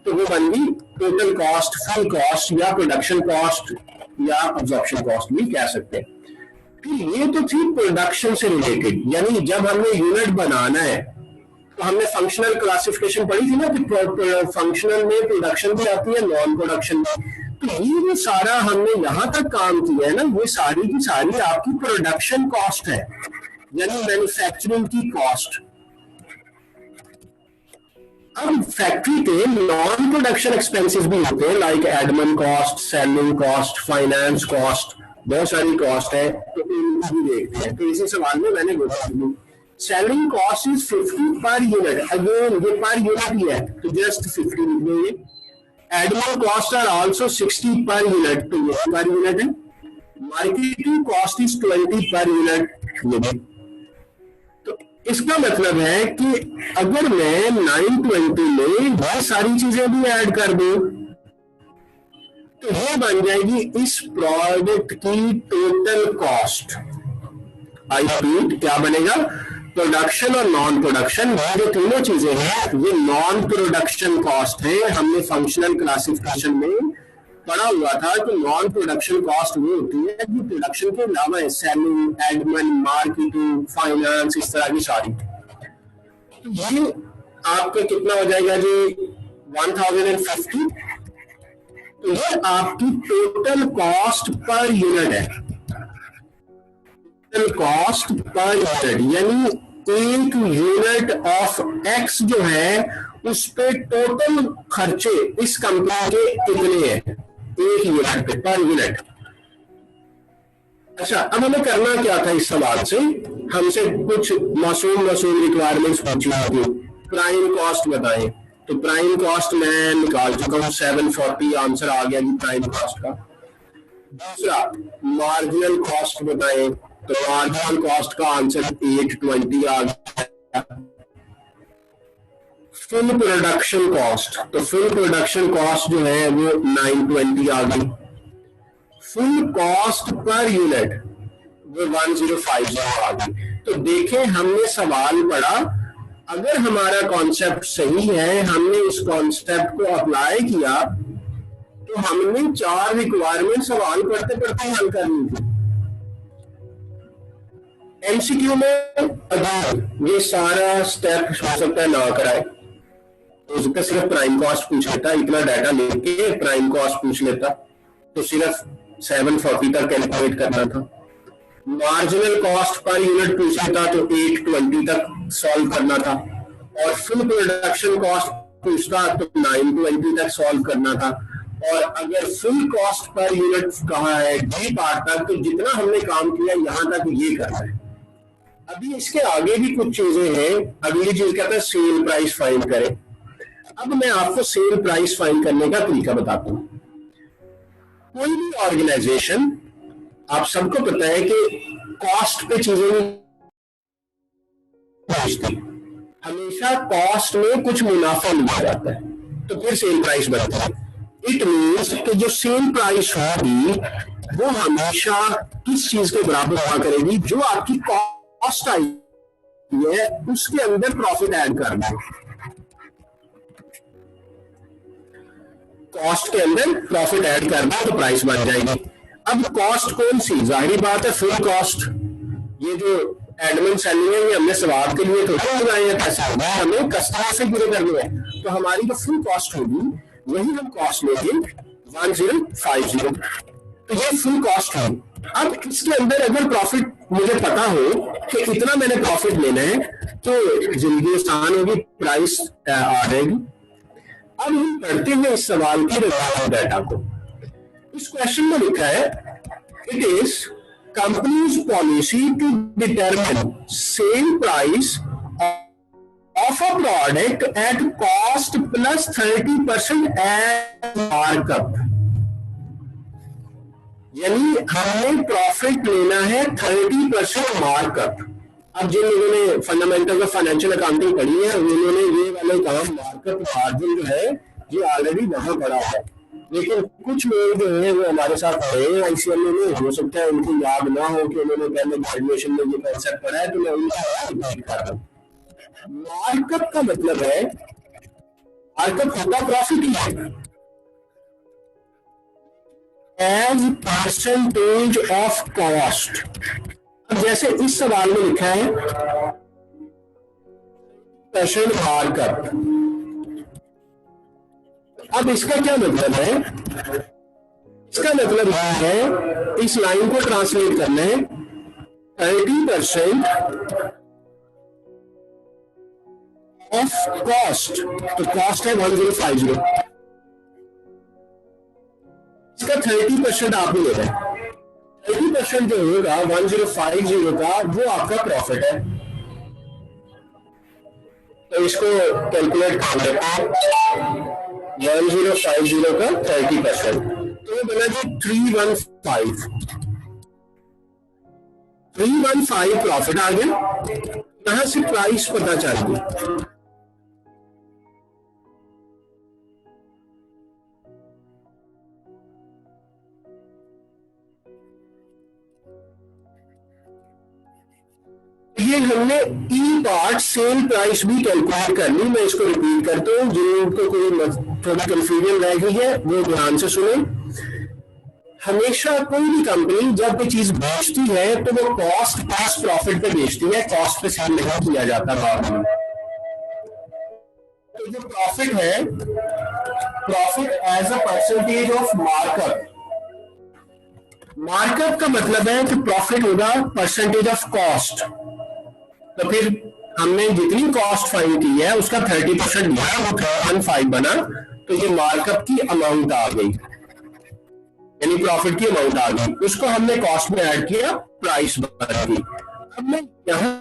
तो वो बन गई टोटल कॉस्ट, फुल कॉस्ट या प्रोडक्शन कॉस्ट या अब्जॉर्प्शन कॉस्ट भी कह सकते हैं। फिर ये तो थी प्रोडक्शन से रिलेटेड, यानी जब हमने यूनिट बनाना है तो हमने फंक्शनल क्लासिफिकेशन पढ़ी थी ना कि फंक्शनल में प्रोडक्शन भी आती है, नॉन प्रोडक्शन में, तो ये जो सारा हमने यहां तक काम किया है ना, ये सारी की सारी आपकी प्रोडक्शन कॉस्ट है, यानी मैन्युफैक्चरिंग की कॉस्ट। अब फैक्ट्री के नॉन प्रोडक्शन एक्सपेंसेस भी होते हैं, like admin cost, selling cost, finance cost, बहुत सारी कॉस्ट है, तो इनको भी देखते हैं। तो इसी सवाल में मैंने बता दी selling cost is 50 per unit, again ये पर यूनिट ही है तो जस्ट 50 लिख देंगे। Admin cost are also 60 per unit, तो ये पर यूनिट है। Marketing cost is 20 per unit, ये भी। तो इसका मतलब है कि अगर मैं 920 में बहुत सारी चीजें भी ऐड कर दूं तो ये बन जाएगी इस प्रोडक्ट की टोटल कॉस्ट। आई रिपीट, क्या बनेगा? प्रोडक्शन और नॉन प्रोडक्शन, जो तीनों चीजें हैं ये नॉन प्रोडक्शन कॉस्ट है। हमने फंक्शनल क्लासिफिकेशन में पढ़ा हुआ था कि नॉन प्रोडक्शन कॉस्ट वो होती है जो प्रोडक्शन के अलावा है, सेलिंग, एडमिन, मार्केटिंग, फाइनेंस, इस तरह की सारी। ये आपका कितना हो जाएगा जी? 1050। तो ये आपकी टोटल कॉस्ट पर यूनिट है, टोटल कॉस्ट पर यूनिट, यानी एक यूनिट ऑफ एक्स जो है उस पे टोटल खर्चे इस कंपनी के कितने हैं एक यूनिट पे, पर यूनिट। अच्छा, अब हमें करना क्या था इस सवाल से, हमसे कुछ मासूम रिक्वायरमेंट्स पूछी थी। प्राइम कॉस्ट बताएं, तो प्राइम कॉस्ट मैं निकाल चुका हूं, 740 आंसर आ गया जी प्राइम कॉस्ट का। दूसरा, मार्जिनल कॉस्ट बताएं, तो मार्जिनल कॉस्ट का आंसर 820 आ गया। फुल प्रोडक्शन कॉस्ट, तो फुल प्रोडक्शन कॉस्ट जो है वो 920 आ गई। फुल कॉस्ट पर यूनिट वो 1050 आ गई। तो देखें, हमने सवाल पढ़ा, अगर हमारा कॉन्सेप्ट सही है, हमने इस कॉन्सेप्ट को अप्लाई किया, तो हमने 4 रिक्वायरमेंट सवाल पढ़ते पढ़ते हल करनी थी। एमसीक्यू में अगर ये सारा स्टेप हो सकता है ना कराए, हो सकता है सिर्फ प्राइम कॉस्ट पूछ लेता, इतना डाटा लेके प्राइम कॉस्ट पूछ लेता, तो सिर्फ 740 तक कैलकुलेट करना था। मार्जिनल कॉस्ट पर यूनिट पूछ लेता तो 820 तक सॉल्व करना था, और फुल प्रोडक्शन कॉस्ट पूछता तो 920 तक सॉल्व करना था। और अगर फुल कॉस्ट पर यूनिट कहा है डी पार्ट तक, तो जितना हमने काम किया यहां तक ये करना है। अभी इसके आगे भी कुछ चीजें हैं। अगली चीज कहता है सेल प्राइस फाइंड करें। अब मैं आपको सेल प्राइस फाइंड करने का तरीका बताता हूं। कोई भी ऑर्गेनाइजेशन, आप सबको पता है कि कॉस्ट पे चीजें बेचती, हमेशा कॉस्ट में कुछ मुनाफा लिया जाता है, तो फिर सेल प्राइस बढ़ता है। इट मीन्स कि जो सेल प्राइस होगी वो हमेशा किस चीज के बराबर हुआ करेगी, जो आपकी कॉस्ट आई है उसके अंदर प्रॉफिट ऐड करना है। कॉस्ट के अंदर प्रॉफिट ऐड करना तो प्राइस बढ़ जाएगी। अब कॉस्ट कौन सी, जाहिर बात है फुल कॉस्ट। ये जो एडमिन सेलिंग है ये हमने स्वाद के लिए थोड़ा लगाए हैं पैसा, हमें कस्टमर से पूरे करने हैं, तो हमारी जो फुल कॉस्ट होगी वही हम कॉस्ट लेंगे 1050, तो ये फुल कॉस्ट है। अब इसके अंदर अगर प्रॉफिट मुझे पता हो कि इतना मैंने प्रॉफिट लेना है, तो जिंदगी आसान होगी, प्राइस आ जाएगी। अब हम पढ़ते हैं इस सवाल के रिलेवेंट डाटा को। इस क्वेश्चन में लिखा है, it is company's policy to determine sell price of a product at cost plus 30% as markup. यानी हमें प्रॉफिट लेना है 30% मार्कअप। अब जिन लोगों ने फंडामेंटल ऑफ फाइनेंशियल अकाउंटिंग पढ़ी है उन्होंने ये वाले काम मार्कअप मार्जिन जो है ये ऑलरेडी वहां पढ़ा है, लेकिन कुछ लोग जो है वो हमारे साथ पढ़े आईसीएमए में, हो सकता है उनको याद ना हो कि उन्होंने पहले ग्रेजुएशन में ये कॉन्सेप्ट पढ़ा है, तो मैं उनका रिपीट कर रहा हूँ। मार्कअप का मतलब है, मार्कअप होगा प्रॉफिट ही है एज परसेंटेज ऑफ कॉस्ट। जैसे इस सवाल में लिखा है परसेंट मार्कअप, अब इसका क्या मतलब है, इसका मतलब है इस लाइन को ट्रांसलेट करना है 30% ऑफ कॉस्ट, तो कॉस्ट है 1050, इसका 30% आपने लेना है। 30% जो होगा 1050 का वो आपका प्रॉफिट है, तो इसको कैलकुलेट कर लेते हैं। 1050 का 30%, तो ये बना जी 315। 315 प्रॉफिट आ गया, यहां से प्राइस पता चल गई। ये हमने ई पार्ट सेल प्राइस भी कैलकुलेट कर ली। मैं इसको रिपीट करता हूँ, जिनको कोई थोड़ा कंफ्यूजन रह गई है वो ध्यान से सुने। हमेशा कोई भी कंपनी जब कोई चीज बेचती है तो वो कॉस्ट प्लस प्रॉफिट पे बेचती है, कॉस्ट पे सेल नहीं किया जाता बाद में। तो जो प्रॉफिट है, profit as a percentage of markup. Markup का मतलब है कि प्रॉफिट होगा परसेंटेज ऑफ कॉस्ट, तो फिर हमने जितनी कॉस्ट फाइंड की है उसका 30% लिया, वो 315 बना, तो ये मार्कअप की अमाउंट आ गई, यानी प्रॉफिट की अमाउंट आ गई, उसको हमने कॉस्ट में ऐड किया, प्राइस बन गई। अब मैं यहाँ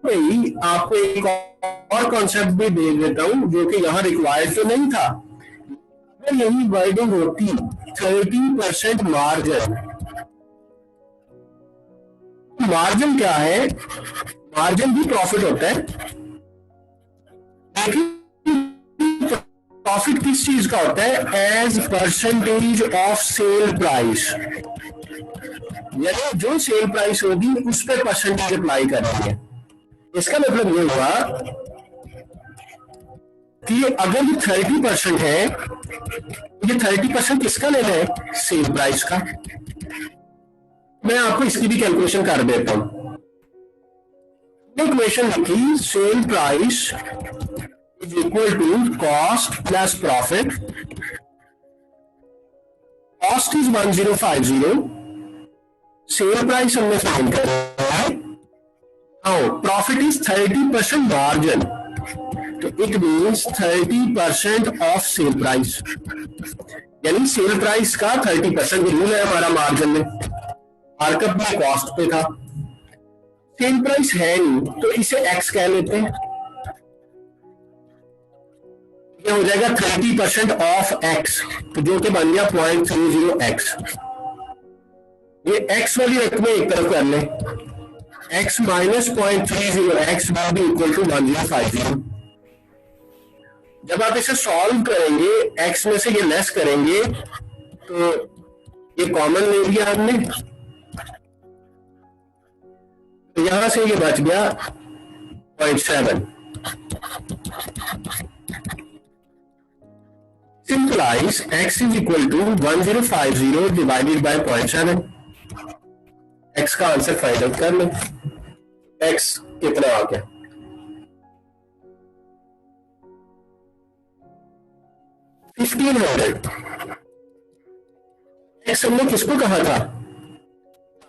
पे ही आपको एक और कॉन्सेप्ट भी दे देता हूं जो कि यहाँ रिक्वायर्ड तो नहीं था। अगर यही वर्डिंग होती 30% मार्जिन, मार्जिन क्या है, मार्जिन भी प्रॉफिट होता है, प्रॉफिट किस चीज का होता है, as percentage of sell price, यानी जो सेल प्राइस होगी उस पर परसेंटेज अप्लाई करनी है। इसका मतलब ये हुआ कि अगर ये 30% है, ये 30% किसका लेना है, सेल प्राइस का। मैं आपको इसकी भी कैलकुलेशन कर देता हूं। इक्वेशन लिखी, sell price is equal to cost plus profit. Cost is 1050, sell price हमने फाइंड करना है, प्रॉफिट इज 30% मार्जिन, तो it means 30% of sell price, यानी सेल प्राइस का 30% रूल है हमारा मार्जिन में, मार्कअप में कॉस्ट पे था, सेल प्राइस है नहीं तो इसे एक्स कह लेते हैं, ये हो जाएगा 30% ऑफ एक्स, तो जो कि बन गया 0.30x। ये एक्स वाली रकमें एक तरफ कर लें, x minus 0.30x will be equal to 1050। जब आप इसे सॉल्व करेंगे, x में से ये लेस करेंगे तो ये कॉमन ले लिया हमने, तो यहां से ये बच गया 0.7। Simplify x is equal to 1050 divided by 0.7। x का आंसर फाइंड आउट कर लें, x कितना आ गया, x हमने किसको कहा था,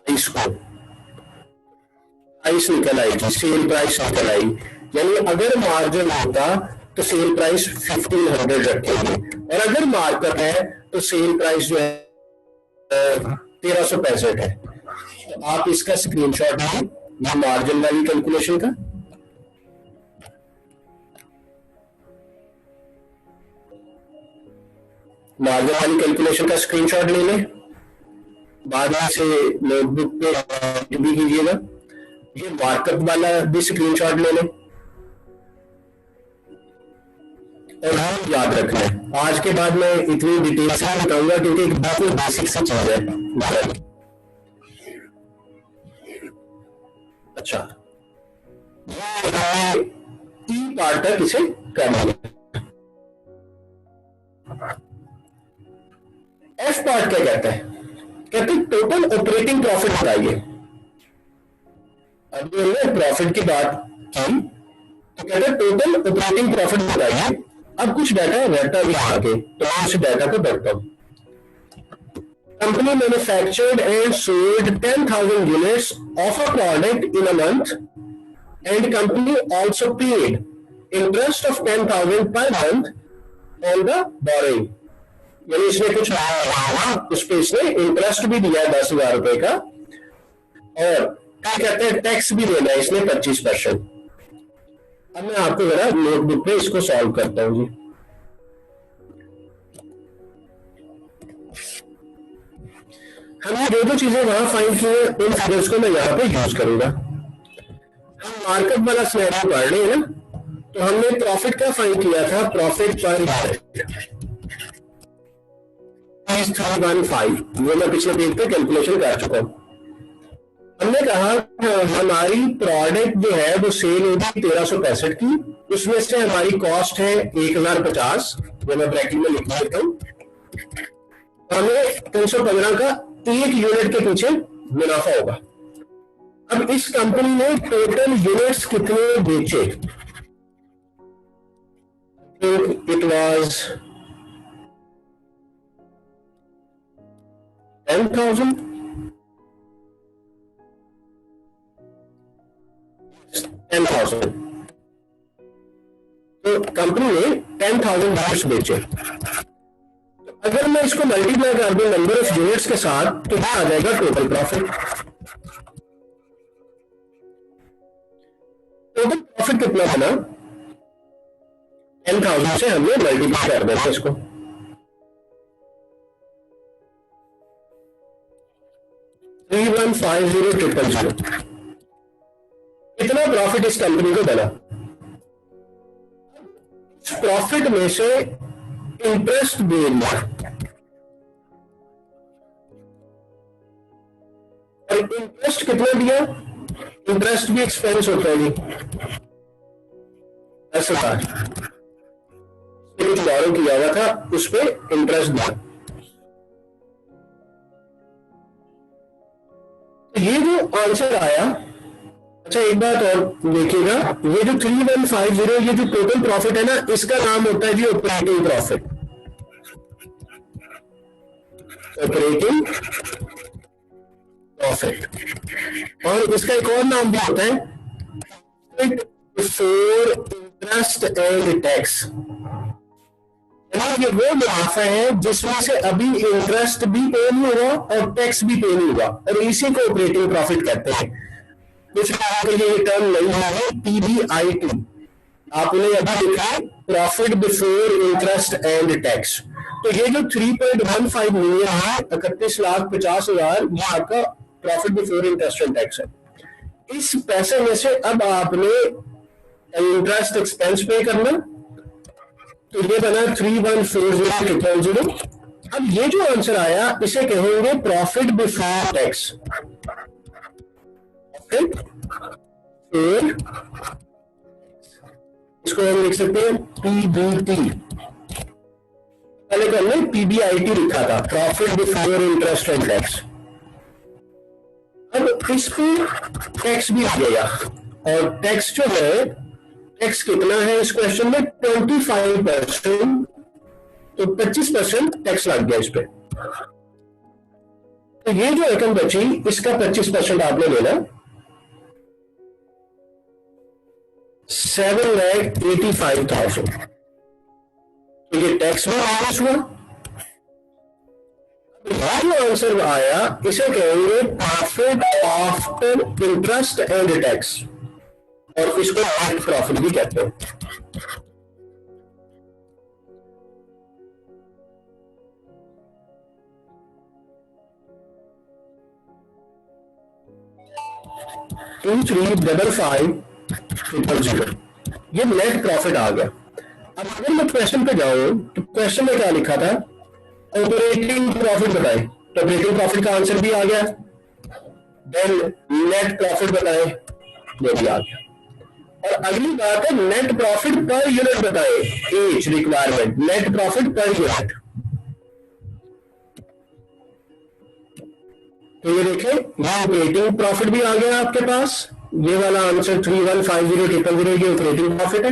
इसको, प्राइस निकल आएगी, सेल प्राइस निकल आएगी, यानी अगर मार्जिन होता तो सेल प्राइस 1500 रखेंगे, और अगर मार्कअप है तो सेल प्राइस जो है 1365 है। तो आप इसका स्क्रीनशॉट लें, मार्जिन वाली कैलकुलेशन का, मार्जिन वाली कैलकुलेशन का स्क्रीनशॉट ले लें, बाद में से नोटबुक पे भी कीजिएगा, ये मार्कअप वाला भी स्क्रीनशॉट ले लें, और हम याद रखना है। आज के बाद मैं इतनी डिटेल से बताऊंगा क्योंकि एक बहुत बेसिक सी चीज है। अच्छा, ई पार्ट तक इसे करना है। एफ पार्ट क्या कहता है, कहते हैं टोटल ऑपरेटिंग प्रॉफिट बताइए। अब हमने प्रॉफिट की बात की तो कहते हैं टोटल ऑपरेटिंग प्रॉफिट बताइए। अब कुछ डाटा रहता भी आगे, तो मैं उस डाटा को बढ़ता हूं। Company manufactured and sold 10,000 units of a product in a month, and company also paid interest of 10,000 per month on the borrowing, यानी इसने कुछ लाया, उस पर इसने इंटरेस्ट भी दिया 10,000 रुपए का, और क्या कहते हैं टैक्स भी देना है इसने 25%। अब मैं आपको जरा नोटबुक पे इसको सॉल्व करता हूं जी। हमने दो चीजें वहां फाइंड की है, उन फिगर्स को मैं यहाँ पे यूज करूंगा। हम मार्कअप वाला स्नैप पढ़ रहे हैं ना, तो हमने प्रॉफिट का फाइंड किया था, प्रॉफिट पर यूनिट 315, वो मैं पिछले पेज पे कैलकुलेशन कर चुका हूं। हमने कहा हमारी प्रोडक्ट जो है वो सेल होगी 1365 की, उसमें से हमारी कॉस्ट है 1050, जो मैं ब्रैकेट में लिख देता हूं, हमें 315 का एक यूनिट के पीछे मुनाफा होगा। अब इस कंपनी ने टोटल यूनिट्स कितने बेचे, इट वाज 10,000 10,000, तो कंपनी ने 10,000 यूनिट्स बेचे। अगर मैं इसको मल्टीप्लाई कर दूं नंबर ऑफ यूनिट्स के साथ तो क्या आ जाएगा टोटल प्रॉफिट। टोटल प्रॉफिट कितना बना, 10,000 से हमने मल्टीप्लाई कर देते इसको, $3,150,000 इतना प्रॉफिट इस कंपनी को बना। प्रॉफिट में से इंटरेस्ट दे दिया और इंटरेस्ट कितना दिया, इंटरेस्ट भी एक्सपेंस होता है जी, 10,000 कुछ बोरो किया हुआ था उस पर इंटरेस्ट दिया। ये जो आंसर आया, अच्छा एक बात और देखिएगा, ये जो 3,150 ये जो टोटल प्रॉफिट है ना, इसका नाम होता है जी ऑपरेटिंग प्रॉफिट। ऑपरेटिंग प्रॉफिट, और इसका एक और नाम भी होता है बिफोर इंटरेस्ट एंड टैक्स। ये वो मुनाफा है जिसमें से अभी इंटरेस्ट भी पे नहीं हुआ और टैक्स भी पे नहीं हुआ, और इसी को ऑपरेटिंग प्रॉफिट कहते हैं। कुछ ये टर्म नहीं है PBIT, आपने अभी लिखा है profit before interest and tax. तो ये जो 3.15 मिलियन है, 31,50,000, ये आपका profit before interest and tax है। इस पैसे में से अब आपने इंटरेस्ट एक्सपेंस पे करना, तो ये बना 3,140,000। अब ये जो आंसर आया इसे कहेंगे प्रॉफिट बिफोर टैक्स। इसको हम लिख सकते हैं PBT, पहले हमने PBIT लिखा था, profit before interest and tax. अब इस पे टैक्स भी लगेगा, और टैक्स जो है, टैक्स कितना है इस क्वेश्चन में, 25%, तो 25% टैक्स लग गया इस पे। तो ये जो रकम बची इसका 25% आपने लेना, 7,85,000। तो ये टैक्स में माइनस हुआ। जो आंसर आया इसे कहेंगे profit after interest and tax, और इसको नेट प्रॉफिट भी कहते हैं। टू 3,550,000 ये नेट प्रॉफिट आ गया। अब अगर मैं क्वेश्चन पे जाऊं तो क्वेश्चन में क्या लिखा था, ऑपरेटिंग प्रॉफिट बताए, तो ऑपरेटिंग प्रॉफिट का आंसर भी आ गया। देन नेट प्रॉफिट बताए, ये भी आ गया। और अगली बात है नेट प्रॉफिट पर यूनिट बताए, H requirement, net profit per unit. तो ये देखें, ये ऑपरेटिंग प्रॉफिट भी आ गया आपके पास, ये वाला आंसर 3,150,000 ये ऑपरेटिंग प्रॉफिट है।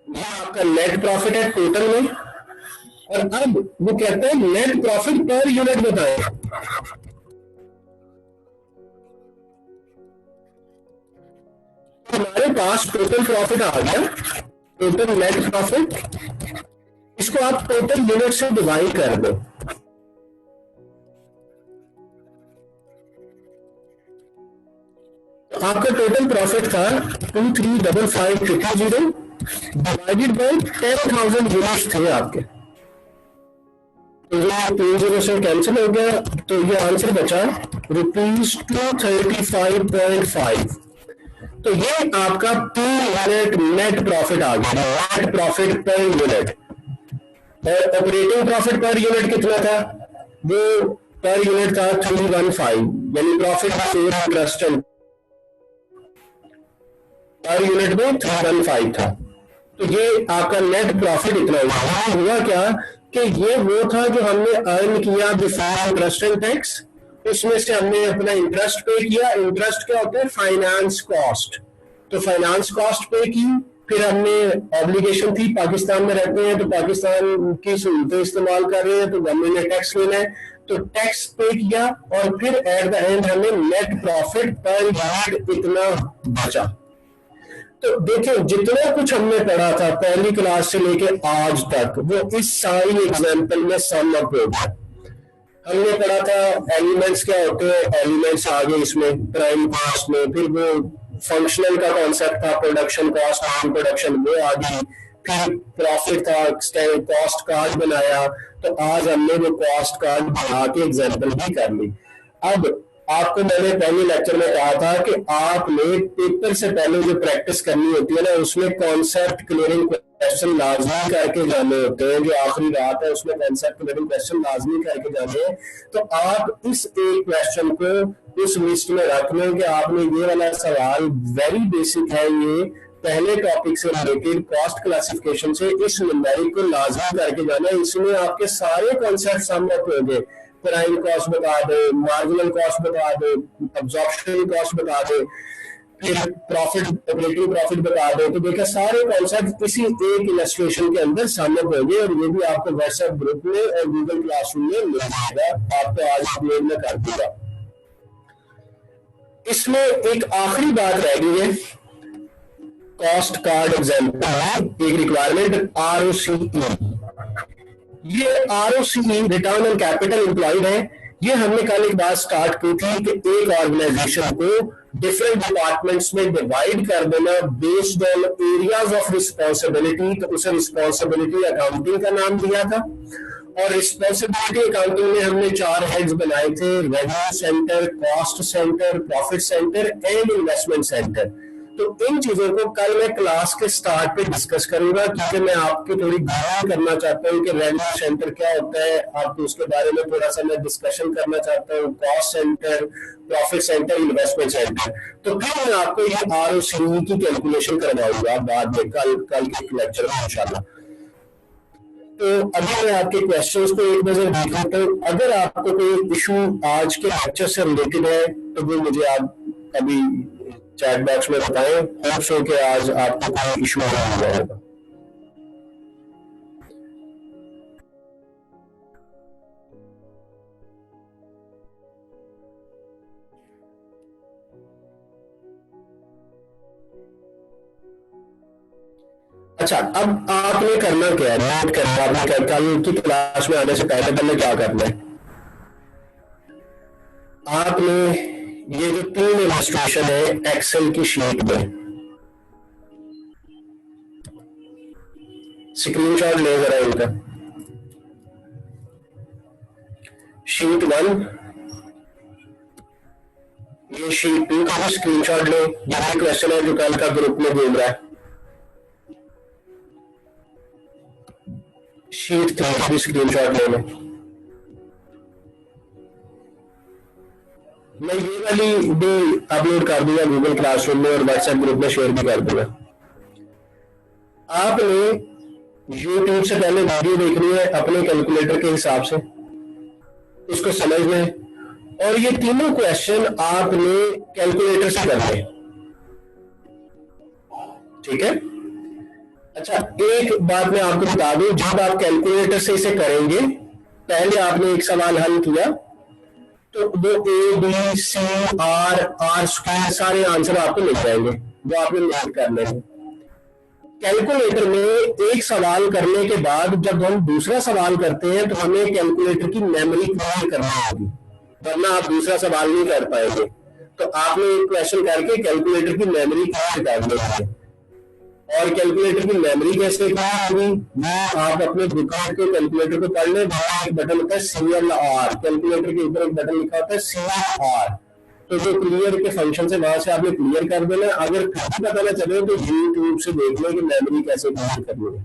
ये आपका नेट प्रॉफिट है टोटल में, और अब वो कहते हैं नेट प्रॉफिट पर यूनिट बताए। हमारे पास टोटल प्रॉफिट आ गया, टोटल नेट प्रॉफिट, इसको आप टोटल यूनिट से डिवाइड कर दो। आपका टोटल प्रॉफिट था 23,550 डिवाइडेड बाई 10,000 यूनिट्स थे आपके, तो ये 3 से कैंसिल हो गया, तो ये आंसर बचा ₹235.5। तो ये आपका पर यूनिट नेट प्रॉफिट आ गया, नेट प्रॉफिट पर यूनिट। और ऑपरेटिंग प्रॉफिट पर यूनिट कितना था, वो पर यूनिट था 315, यानी profit before interest and per unit में 315 था। तो ये आपका नेट प्रॉफिट इतना हुआ क्या कि ये वो था जो हमने अर्न किया बिफोर इंटरेस्ट एंड टैक्स, उसमें से हमने अपना इंटरेस्ट पे किया। इंटरेस्ट क्या होता है, फाइनेंस कॉस्ट, तो फाइनेंस कॉस्ट पे की, फिर हमने ऑब्लिगेशन थी, पाकिस्तान में रहते हैं तो पाकिस्तान की सहूलतें इस्तेमाल कर रहे हैं तो गवर्नमेंट ने टैक्स लेना है, तो टैक्स पे किया और फिर एट द एंड हमें नेट प्रॉफिट पर यूनिट इतना बचा। तो देखिए जितना कुछ हमने पढ़ा था पहली क्लास से लेके आज तक वो इस सारी एग्जाम्पल में सम अप हो गया। हमने पढ़ा था एलिमेंट्स क्या होते हैं, एलिमेंट्स आ गए इसमें प्राइम कॉस्ट में, फिर वो फंक्शनल का कॉन्सेप्ट था प्रोडक्शन कॉस्ट नॉन प्रोडक्शन वो आ गई, फिर प्रॉफिट था, कॉस्ट कार्ड बनाया, तो आज हमने वो कॉस्ट कार्ड बना के एग्जाम्पल भी कर ली। अब आपको मैंने पहले लेक्चर में कहा था कि आपने पेपर से पहले जो प्रैक्टिस करनी होती है ना उसमें कॉन्सेप्ट क्लियरिंग क्वेश्चन लाजमी करके जाने होते हैं, जो आखिरी रात है उसमें कॉन्सेप्ट क्लियरिंग क्वेश्चन लाजमी करके जाने हैं। तो आप इस एक क्वेश्चन को उस लिस्ट में रख लें कि आपने ये वाला सवाल वेरी बेसिक है, ये पहले टॉपिक से रिलेटेड कॉस्ट क्लासिफिकेशन से इस न्यूमेरिक को लाजमी करके जाना है। इसमें आपके सारे कॉन्सेप्ट सामने होंगे, प्राइम कॉस्ट बता दे, मार्जिनल कॉस्ट बता दे, अब्जॉर्प्शन कॉस्ट बता दे, फिर प्रॉफिट ऑपरेटिंग प्रॉफिट बता दे। तो देखिए सारे कॉन्सेप्ट इसी एक इलस्ट्रेशन के अंदर शामिल होंगे और ये भी आपको व्हाट्सएप ग्रुप में और गूगल क्लासरूम में मिल जाएगा, आपको आज अपलोड में कर दूंगा। इसमें एक आखिरी बात रह गई है, कॉस्ट कार्ड एग्जाम्पल एक रिक्वायरमेंट ROCE। ये ROCE return on capital employed है। ये हमने कल एक बात स्टार्ट की थी कि एक ऑर्गेनाइजेशन को डिफरेंट डिपार्टमेंट्स में डिवाइड कर देना based on areas of responsibility, तो उसे रिस्पॉन्सिबिलिटी अकाउंटिंग का नाम दिया था। और रिस्पॉन्सिबिलिटी अकाउंटिंग में हमने 4 हेड्स बनाए थे, revenue centre, cost centre, profit centre and investment centre. तो इन चीजों को कल मैं क्लास के स्टार्ट पे डिस्कस करूंगा, क्योंकि मैं आपकी थोड़ी गाइड करना चाहता हूँ कि रेवेन्यू सेंटर क्या होता है, आपको उसके बारे में थोड़ा सा मैं डिस्कशन करना चाहता हूँ, cost centre, profit centre, investment centre. तो फिर मैं आपको ये ROCE की कैलकुलेशन करवाऊंगा बाद में कल के लेक्चर में इंशाल्लाह। तो अभी मैं आपके क्वेश्चंस को एक नजर देख लेता हूँ। अगर आपको कोई इशू आज के लेक्चर से रिलेटेड है तो वो मुझे आप अभी चैट बॉक्स में बताएं। होप सो कि आज आपको कोई इशू नहीं हुआ होगा। अच्छा, अब आपने करना क्या है, नोट करना, आपने कल की क्लास में आने से पहले क्या करना है, आपने ये जो 3 इलस्ट्रेशन है एक्सेल की शीट में स्क्रीनशॉट ले जरा इनका। शीट 1, ये शीट 2 का स्क्रीनशॉट ले, यही क्वेश्चन है जो कल का ग्रुप में घूम रहा है। शीट 3 का भी स्क्रीनशॉट ले लें। मैं ये वाली भी अपलोड कर दूंगा गूगल क्लासरूम में और व्हाट्सएप ग्रुप में शेयर भी कर दूंगा। आपने यूट्यूब से पहले वीडियो देखनी है अपने कैलकुलेटर के हिसाब से, उसको समझ लें, और ये तीनों क्वेश्चन आपने कैलकुलेटर से करने हैं, ठीक है। अच्छा, एक बात मैं आपको बता दूं, जब आप कैलकुलेटर से इसे करेंगे, पहले आपने एक सवाल हल किया तो वो ABCR सारे आंसर आपको मिल जाएंगे, वो आपने नोट कर लेंगे। कैलकुलेटर में एक सवाल करने के बाद जब हम दूसरा सवाल करते हैं तो हमें कैलकुलेटर की मेमोरी क्लियर करना होगी, वरना आप दूसरा सवाल नहीं कर पाएंगे। तो आपने एक क्वेश्चन करके कैलकुलेटर की मेमोरी क्लियर कर लेंगे। और कैलकुलेटर की मेमोरी कैसे क्लियर होगी, आप अपने बुकमार्क के कैलकुलेटर को पढ़ लें, एक बटन होता है CLR, कैलकुलेटर के ऊपर एक बटन लिखा होता है CLR, तो जो क्लियर के फंक्शन से वहां से आपने क्लियर कर देना। अगर फिर पता ना चले तो यूट्यूब से देख लें कि मेमोरी कैसे क्लियर करनी है।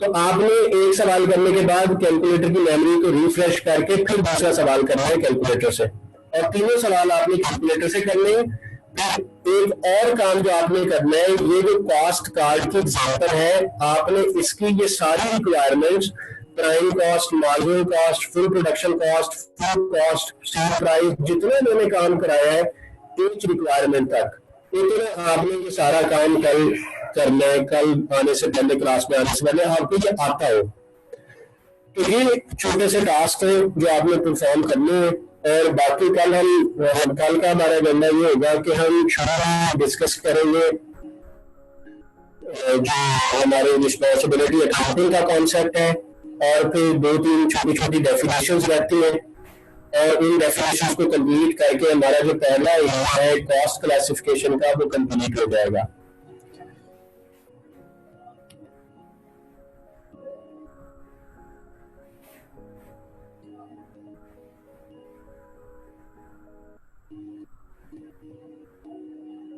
तो आपने एक सवाल करने के बाद कैलकुलेटर की मेमोरी को रिफ्रेश करके फिर दूसरा सवाल करना है कैलकुलेटर से, और तीनों सवाल आपने कैलकुलेटर से करने हैं। एक और काम जो आपने करना है, ये जो कॉस्ट कार्ड की एग्जांपल है, आपने इसकी ये सारी requirements, prime cost, marginal cost, full production cost, full cost, sale price, जितने मैंने काम कराया है ईच रिक्वायरमेंट तक, ये तो ना आपने ये सारा काम कल करना है, कल आने से पहले, क्लास में आने से पहले आपको ये आता हो। तो ये छोटे से टास्क है जो आपने परफॉर्म करने हैं। और बाकी कल का हमारा एजेंडा ये होगा कि हम डिस्कस करेंगे जो हमारे रिस्पॉन्सिबिलिटी अकाउंटिंग का कॉन्सेप्ट है, और फिर 2-3 छोटी छोटी डेफिनेशंस रहती हैं, और इन डेफिनेशंस को कंप्लीट करके हमारा जो पहला है कॉस्ट क्लासिफिकेशन का, वो कंप्लीट हो जाएगा।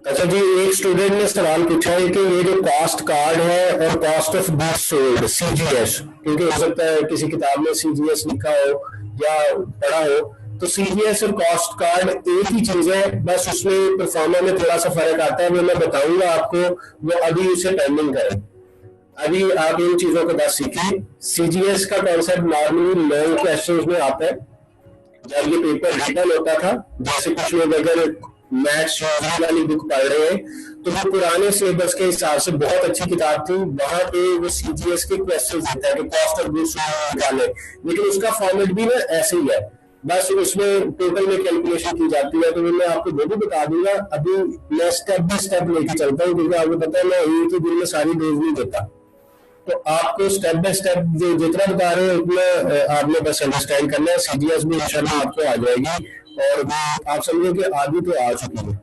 अच्छा जी, एक स्टूडेंट ने सवाल पूछा है कि ये जो कॉस्ट कार्ड है और cost of goods sold CGS, क्योंकि हो सकता है किसी किताब में सीजीएस लिखा हो या पढ़ा हो, तो सीजीएस और कॉस्ट कार्ड एक ही चीज है, बस उसमें परफॉर्मा में थोड़ा सा फर्क आता है, वो मैं बताऊंगा आपको, वो अभी उसे पेंडिंग करें। अभी आप इन चीजों को बस सीखें। सीजीएस का कॉन्सेप्ट नॉर्मली लॉन्ग क्वेश्चंस में आता है, जब ये पेपर रिटर्न होता था, जैसे कुछ लोग अगर मैथ्स वाली बुक पढ़ रहे हैं तो वो पुराने सिलेबस के हिसाब से बहुत अच्छी किताब थी, वहां पे वो सीजीएस के क्वेश्चन देता है कि कॉस्ट ऑफ गुड्स निकाले, लेकिन उसका फॉर्मेट भी ना ऐसे ही है, बस उसमें टोटल में कैलकुलेशन की जाती है। तो मैं आपको वो भी बता दूंगा, अभी मैं स्टेप बाय स्टेप लेके चलता हूँ, क्योंकि आपको पता है मैं एक ही दिन में सारी डोज नहीं देता, तो आपको स्टेप बाय स्टेप जितना बता रहे हैं उतना आपने बस अंडरस्टैंड करना है। सीजीएस भी इंशाल्लाह आपको आ जाएगी, और आप समझो कि आगे तो आ चुकी है।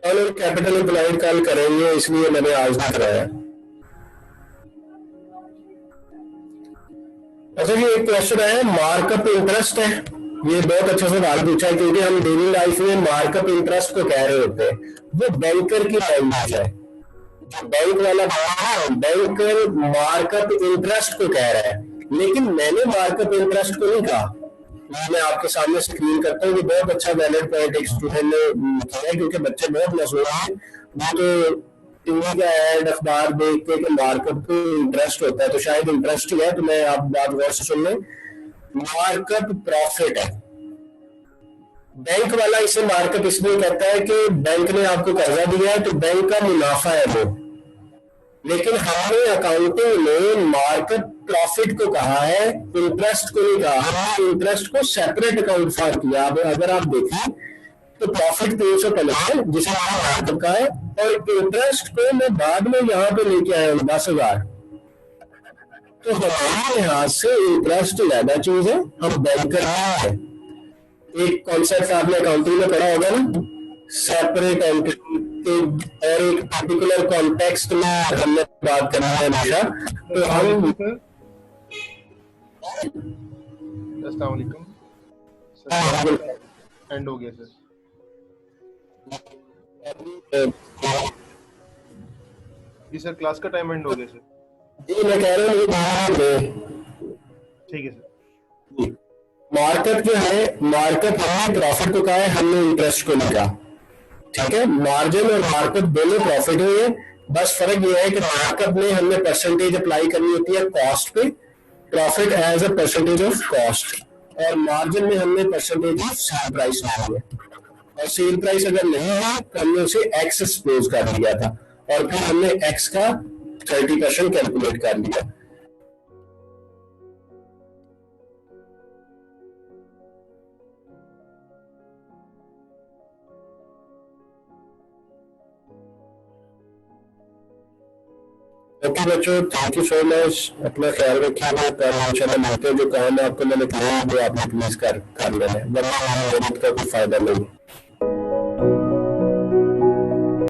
और कैपिटल एम्प्लॉयड कल करेंगे, इसलिए मैंने आज भी कराया। अच्छा जी, एक क्वेश्चन है मार्कअप इंटरेस्ट है, ये बहुत अच्छा सवाल पूछा है, क्योंकि हम डेली लाइफ में मार्कअप इंटरेस्ट को कह रहे होते हैं, वो बैंकर की लैंग्वेज है। बैंक वाला बैंकर मार्कअप इंटरेस्ट को कह रहा है, लेकिन मैंने मार्कअप इंटरेस्ट को नहीं कहा। मैं आपके सामने स्क्रीन करता हूँ कि बहुत अच्छा वैलिड पॉइंट एक स्टूडेंट ने किया है, क्योंकि बच्चे बहुत मशहूर हैं, वो तो टीवी का एड अखबार देख के कि मार्कअप को इंटरेस्ट होता है, तो शायद इंटरेस्ट ही है। तो मैं आप बात गौर से सुन लें, मार्कअप प्रॉफिट है। बैंक वाला इसे मार्कअप इसलिए कहता है कि बैंक ने आपको कर्जा दिया है, तो बैंक का मुनाफा है वो, लेकिन हमने अकाउंटिंग में मार्कअप प्रॉफिट को कहा है, इंटरेस्ट को नहीं कहा। हमने इंटरेस्ट को सेपरेट अकाउंट फॉर किया। अगर आप देखें तो प्रॉफिट 315 है जिसे मार्कअप का है, और इंटरेस्ट को मैं बाद में यहाँ पे लेके आया हूँ 10,000। तो हमारे लिहाज से इंटरेस्ट ज्यादा चीज है, हम बैंकर है। एक कॉन्सेप्ट आपने अकाउंटिंग में पढ़ा होगा ना, सेपरेट एंटिटी के, और एक पर्टिकुलर कॉन्टेक्स्ट में हमने बात करना है हमेशा। तो हम अस्सलाम वालेकुम सर, एंड हो गया सर जी सर, क्लास का टाइम एंड हो गया सर जी। मैं कह रहा हूँ ठीक है सर। मार्कअप जो है, मार्कअप हमने प्रॉफिट को कहा है, हमने इंटरेस्ट को नहीं कहा, ठीक है। मार्जिन और मार्कअप दोनों प्रॉफिट हुए हैं, बस फर्क ये है कि मार्कअप में हमने परसेंटेज अप्लाई करनी होती है कॉस्ट पे, profit as a percentage of cost, और मार्जिन में हमने परसेंटेज ऑफ सेल प्राइस लिया है। और सेल प्राइस अगर नहीं है तो हमने उसे एक्स सपोज कर दिया था, और फिर हमने एक्स का 30% कैलकुलेट कर लिया। ओके बच्चों, थैंक यू सो मच, अपना ख्याल रखिएगा। इंशाल्लाह मिलते हैं, जो काम आपको मैंने कहा वो आपने प्लीज कर लेना है, वरना का कोई फायदा नहीं।